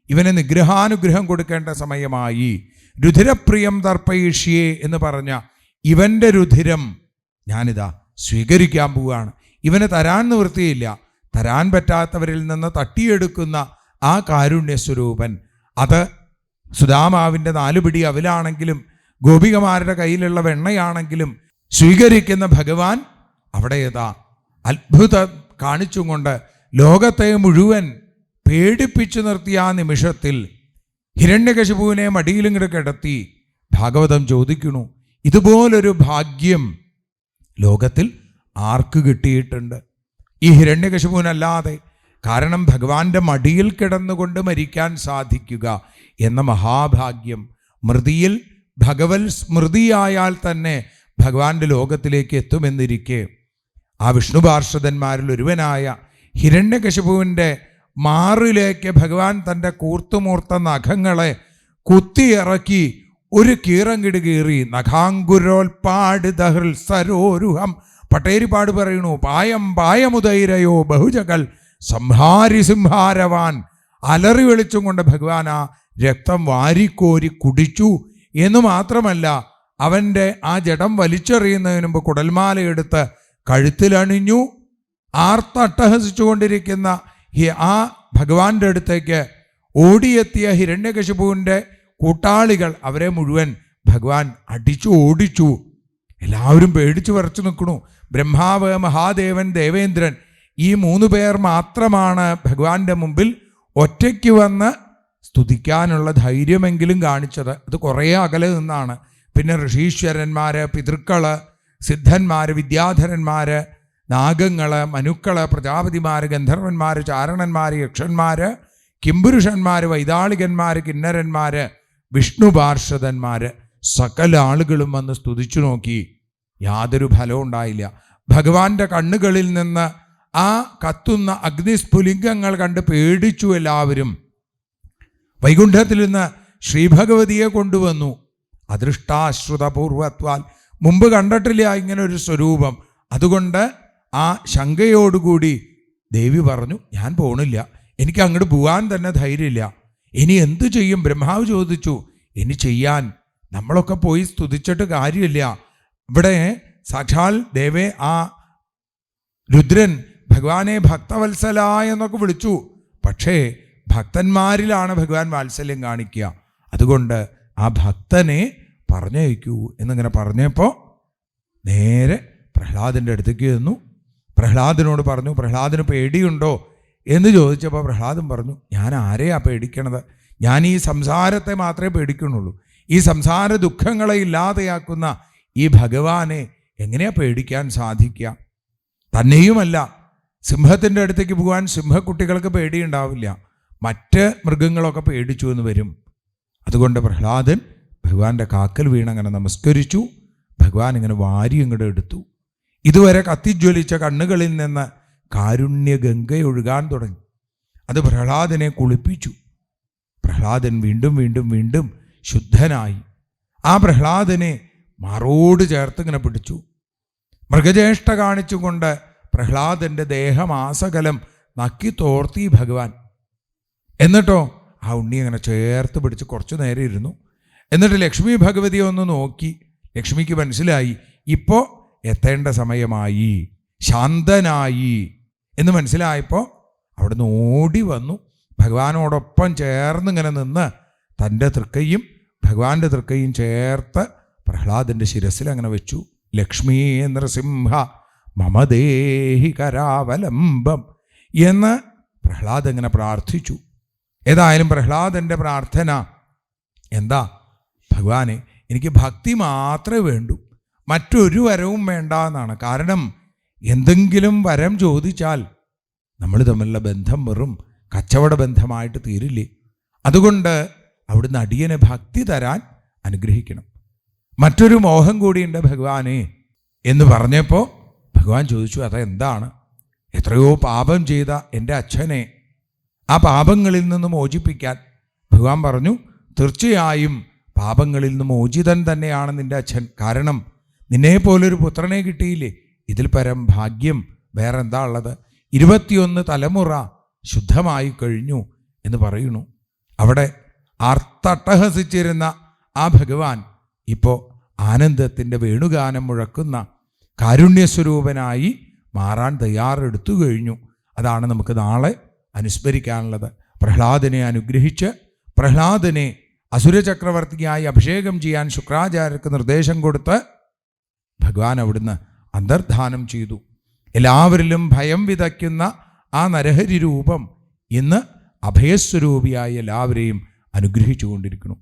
ഇവന് നിഗ്രഹാനുഗ്രഹം കൊടുക്കേണ്ട സമയമായി. രുധിരപ്രിയം തർപ്പയിഷ്യേ എന്ന് പറഞ്ഞ ഇവൻ്റെ രുധിരം ഞാനിതാ സ്വീകരിക്കാൻ പോവുകയാണ്. ഇവന് തരാൻ നിവൃത്തിയില്ല. തരാൻ പറ്റാത്തവരിൽ നിന്ന് തട്ടിയെടുക്കുന്ന ആ കാരുണ്യസ്വരൂപൻ, അത് സുദാമാവിൻ്റെ 4 പിടി അവിലാണെങ്കിലും ഗോപികമാരുടെ കയ്യിലുള്ള വെണ്ണയാണെങ്കിലും സ്വീകരിക്കുന്ന ഭഗവാൻ അവിടെ അത്ഭുതം കാണിച്ചും കൊണ്ട് ലോകത്തെ മുഴുവൻ പേടിപ്പിച്ചു നിർത്തിയ ആ നിമിഷത്തിൽ ഹിരണ്യകശിപുവിനെ മടിയിലിങ്ങോട്ട് കിടത്തി ഭാഗവതം ചോദിക്കുന്നു, ഇതുപോലൊരു ഭാഗ്യം ലോകത്തിൽ ആർക്ക് കിട്ടിയിട്ടുണ്ട്? ഈ ഹിരണ്യകശിപുവിനല്ലാതെ. കാരണം ഭഗവാന്റെ മടിയിൽ കിടന്നുകൊണ്ട് മരിക്കാൻ സാധിക്കുക എന്ന മഹാഭാഗ്യം. മൃതിയിൽ ഭഗവത് സ്മൃതിയായാൽ തന്നെ ഭഗവാന്റെ ലോകത്തിലേക്ക് എത്തുമെന്നിരിക്കെ ആ വിഷ്ണു പാർഷദന്മാരിൽ ഒരുവനായ ഹിരണ്യകശിപുവിൻ്റെ മാറിലേക്ക് ഭഗവാൻ തൻ്റെ കൂർത്തുമൂർത്ത നഖങ്ങളെ കുത്തിയിറക്കി ഒരു കീറങ്കിട് കീറി. നഖാങ്കുരോൽപാട് ദഹൃൽ സരോരുഹം. പട്ടേരിപ്പാട് പറയണു, പായമുദൈരയോ ബഹുജകൾ സംഹാരി സിംഹാരവാൻ. അലറി വെളിച്ചും കൊണ്ട് ഭഗവാൻ ആ രക്തം വാരിക്കോരി കുടിച്ചു എന്ന് മാത്രമല്ല, അവൻ്റെ ആ ജഡം വലിച്ചെറിയുന്നതിന് മുമ്പ് കുടൽമാലയെടുത്ത് കഴുത്തിലണിഞ്ഞു. ആർത്തട്ടഹസിച്ചുകൊണ്ടിരിക്കുന്ന ആ ഭഗവാന്റെ അടുത്തേക്ക് ഓടിയെത്തിയ ഹിരണ്യകശിപുവിൻ്റെ കൂട്ടാളികൾ, അവരെ മുഴുവൻ ഭഗവാൻ അടിച്ചു ഓടിച്ചു. എല്ലാവരും പേടിച്ചു വിറച്ചു നിൽക്കണു. ബ്രഹ്മാവ്, മഹാദേവൻ, ദേവേന്ദ്രൻ, ഈ 3 പേർ മാത്രമാണ് ഭഗവാന്റെ മുമ്പിൽ ഒറ്റയ്ക്ക് വന്ന് സ്തുതിക്കാനുള്ള ധൈര്യമെങ്കിലും കാണിച്ചത്. അത് കുറേ അകലെ നിന്നാണ്. പിന്നെ ഋഷീശ്വരന്മാർ, പിതൃക്കൾ, സിദ്ധന്മാർ, വിദ്യാധരന്മാർ, നാഗങ്ങൾ, മനുക്കൾ, പ്രജാപതിമാർ, ഗന്ധർവന്മാർ, ചാരണന്മാർ, യക്ഷന്മാർ, കിംപുരുഷന്മാർ, വൈതാളികന്മാർ, കിന്നരന്മാർ, വിഷ്ണു പാർഷദന്മാർ, സകല ആളുകളും വന്ന് സ്തുതിച്ചു നോക്കി. യാതൊരു ഫലവും ഉണ്ടായില്ല. ഭഗവാന്റെ കണ്ണുകളിൽ നിന്ന് ആ കത്തുന്ന അഗ്നിസ്ഫുലിംഗങ്ങൾ കണ്ട് പേടിച്ചു എല്ലാവരും. വൈകുണ്ഠത്തിൽ നിന്ന് ശ്രീഭഗവതിയെ കൊണ്ടുവന്നു. അദൃഷ്ടാശ്രുതപൂർവത്വാൽ, മുമ്പ് കണ്ടിട്ടില്ല ഇങ്ങനെ ഒരു സ്വരൂപം. അതുകൊണ്ട് ആ ശങ്കയോടുകൂടി ദേവി പറഞ്ഞു, ഞാൻ പോണില്ല, എനിക്ക് അങ്ങോട്ട് പോകാൻ തന്നെ ധൈര്യമില്ല. ഇനി എന്തു ചെയ്യും? ബ്രഹ്മാവ് ചോദിച്ചു. ഇനി ചെയ്യാൻ നമ്മളൊക്കെ പോയി സ്തുതിച്ചിട്ട് കാര്യമില്ല. ഇവിടെ സാക്ഷാൽ ദേവേ ആ രുദ്രൻ ഭഗവാനെ ഭക്തവത്സല എന്നൊക്കെ വിളിച്ചു. പക്ഷേ ഭക്തന്മാരിലാണ് ഭഗവാൻ വാത്സല്യം കാണിക്കുക. അതുകൊണ്ട് ആ ഭക്തനെ പറഞ്ഞയക്കൂ എന്നിങ്ങനെ പറഞ്ഞപ്പോൾ നേരെ പ്രഹ്ലാദൻ്റെ അടുത്തേക്ക് ചെന്നു. പ്രഹ്ലാദനോട് പറഞ്ഞു, പ്രഹ്ലാദന് പേടിയുണ്ടോ എന്ന് ചോദിച്ചപ്പോൾ പ്രഹ്ലാദൻ പറഞ്ഞു, ഞാൻ ആരെയാ പേടിക്കണത്? ഞാൻ ഈ സംസാരത്തെ മാത്രമേ പേടിക്കുന്നുള്ളൂ. ഈ സംസാര ദുഃഖങ്ങളെ ഇല്ലാതെയാക്കുന്ന ഈ ഭഗവാനെ എങ്ങനെയാ പേടിക്കാൻ സാധിക്കുക? തന്നെയുമല്ല, സിംഹത്തിൻ്റെ അടുത്തേക്ക് പോകാൻ സിംഹക്കുട്ടികൾക്ക് പേടിയുണ്ടാവില്ല, മറ്റ് മൃഗങ്ങളൊക്കെ പേടിച്ചു എന്ന് വരും. അതുകൊണ്ട് പ്രഹ്ലാദൻ ഭഗവാന്റെ കാക്കൽ വീണങ്ങനെ നമസ്കരിച്ചു. ഭഗവാൻ ഇങ്ങനെ വാരി ഇങ്ങോട്ട് എടുത്തു. ഇതുവരെ കത്തിജ്വലിച്ച കണ്ണുകളിൽ നിന്ന് കാരുണ്യഗംഗയൊഴുകാൻ തുടങ്ങി. അത് പ്രഹ്ലാദനെ കുളിപ്പിച്ചു. പ്രഹ്ലാദൻ വീണ്ടും വീണ്ടും വീണ്ടും ശുദ്ധനായി. ആ പ്രഹ്ലാദനെ മാറോട് ചേർത്ത് ഇങ്ങനെ പിടിച്ചു. മൃഗചേഷ്ട കാണിച്ചുകൊണ്ട് പ്രഹ്ലാദൻ്റെ ദേഹമാസകലം നക്കി തോർത്തി ഭഗവാൻ. എന്നിട്ടോ ആ ഉണ്ണി അങ്ങനെ ചേർത്ത് പിടിച്ച് കുറച്ചു നേരം ഇരുന്നു. എന്നിട്ട് ലക്ഷ്മി ഭഗവതിയെ ഒന്ന് നോക്കി. ലക്ഷ്മിക്ക് മനസ്സിലായി ഇപ്പോൾ എത്തേണ്ട സമയമായി, ശാന്തനായി എന്ന് മനസ്സിലായപ്പോൾ അവിടുന്ന് ഓടി വന്നു. ഭഗവാനോടൊപ്പം ചേർന്നിങ്ങനെ നിന്ന് തൻ്റെ തൃക്കൈയും ഭഗവാന്റെ തൃക്കൈയും ചേർത്ത് പ്രഹ്ലാദൻ്റെ ശിരസിൽ അങ്ങനെ വെച്ചു. ലക്ഷ്മീ നൃസിംഹ മമദേഹി കരാവലംബം എന്ന് പ്രഹ്ലാദ് ഇങ്ങനെ പ്രാർത്ഥിച്ചു. ഏതായാലും പ്രഹ്ലാദൻ്റെ പ്രാർത്ഥന എന്താ? ഭഗവാനെ, എനിക്ക് ഭക്തി മാത്രമേ വേണ്ടൂ, മറ്റൊരു വരവും വേണ്ട എന്നാണ്. കാരണം എന്തെങ്കിലും വരം ചോദിച്ചാൽ നമ്മൾ തമ്മിലുള്ള ബന്ധം വെറും കച്ചവട ബന്ധമായിട്ട് തീരില്ലേ. അതുകൊണ്ട് അവിടുന്ന് അടിയനെ ഭക്തി തരാൻ അനുഗ്രഹിക്കണം. മറ്റൊരു മോഹം കൂടിയുണ്ട് ഭഗവാനെ എന്ന് പറഞ്ഞപ്പോൾ ഭഗവാൻ ചോദിച്ചു, അതെന്താണ്? എത്രയോ പാപം ചെയ്ത എൻ്റെ അച്ഛനെ ആ പാപങ്ങളിൽ നിന്ന് മോചിപ്പിക്കാൻ ഭഗവാൻ പറഞ്ഞു, തീർച്ചയായും പാപങ്ങളിൽ നിന്ന് മോചിതൻ തന്നെയാണ് നിൻ്റെ അച്ഛൻ. കാരണം നിന്നെപ്പോലൊരു പുത്രനെ കിട്ടിയില്ലേ, ഇതിൽ പരം ഭാഗ്യം വേറെ എന്താ ഉള്ളത്? 21 തലമുറ ശുദ്ധമായി കഴിഞ്ഞു എന്ന് പറയുന്നു. അവിടെ ആർത്തട്ടഹസിച്ചിരുന്ന ആ ഭഗവാൻ ഇപ്പോൾ ആനന്ദത്തിൻ്റെ വേണുഗാനം മുഴക്കുന്ന കാരുണ്യസ്വരൂപനായി മാറാൻ തയ്യാറെടുത്തു കഴിഞ്ഞു. അതാണ് നമുക്ക് നാളെ അനുസ്മരിക്കാനുള്ളത്. പ്രഹ്ലാദനെ അനുഗ്രഹിച്ച് പ്രഹ്ലാദനെ അസുരചക്രവർത്തിയായി അഭിഷേകം ചെയ്യാൻ ശുക്രാചാര്യർക്ക് നിർദ്ദേശം കൊടുത്ത് ഭഗവാൻ അവിടുന്ന് അന്തർധാനം ചെയ്തു. എല്ലാവരിലും ഭയം വിതയ്ക്കുന്ന ആ നരഹരി രൂപം ഇന്ന് അഭയസ്വരൂപിയായി എല്ലാവരെയും അനുഗ്രഹിച്ചു കൊണ്ടിരിക്കുന്നു.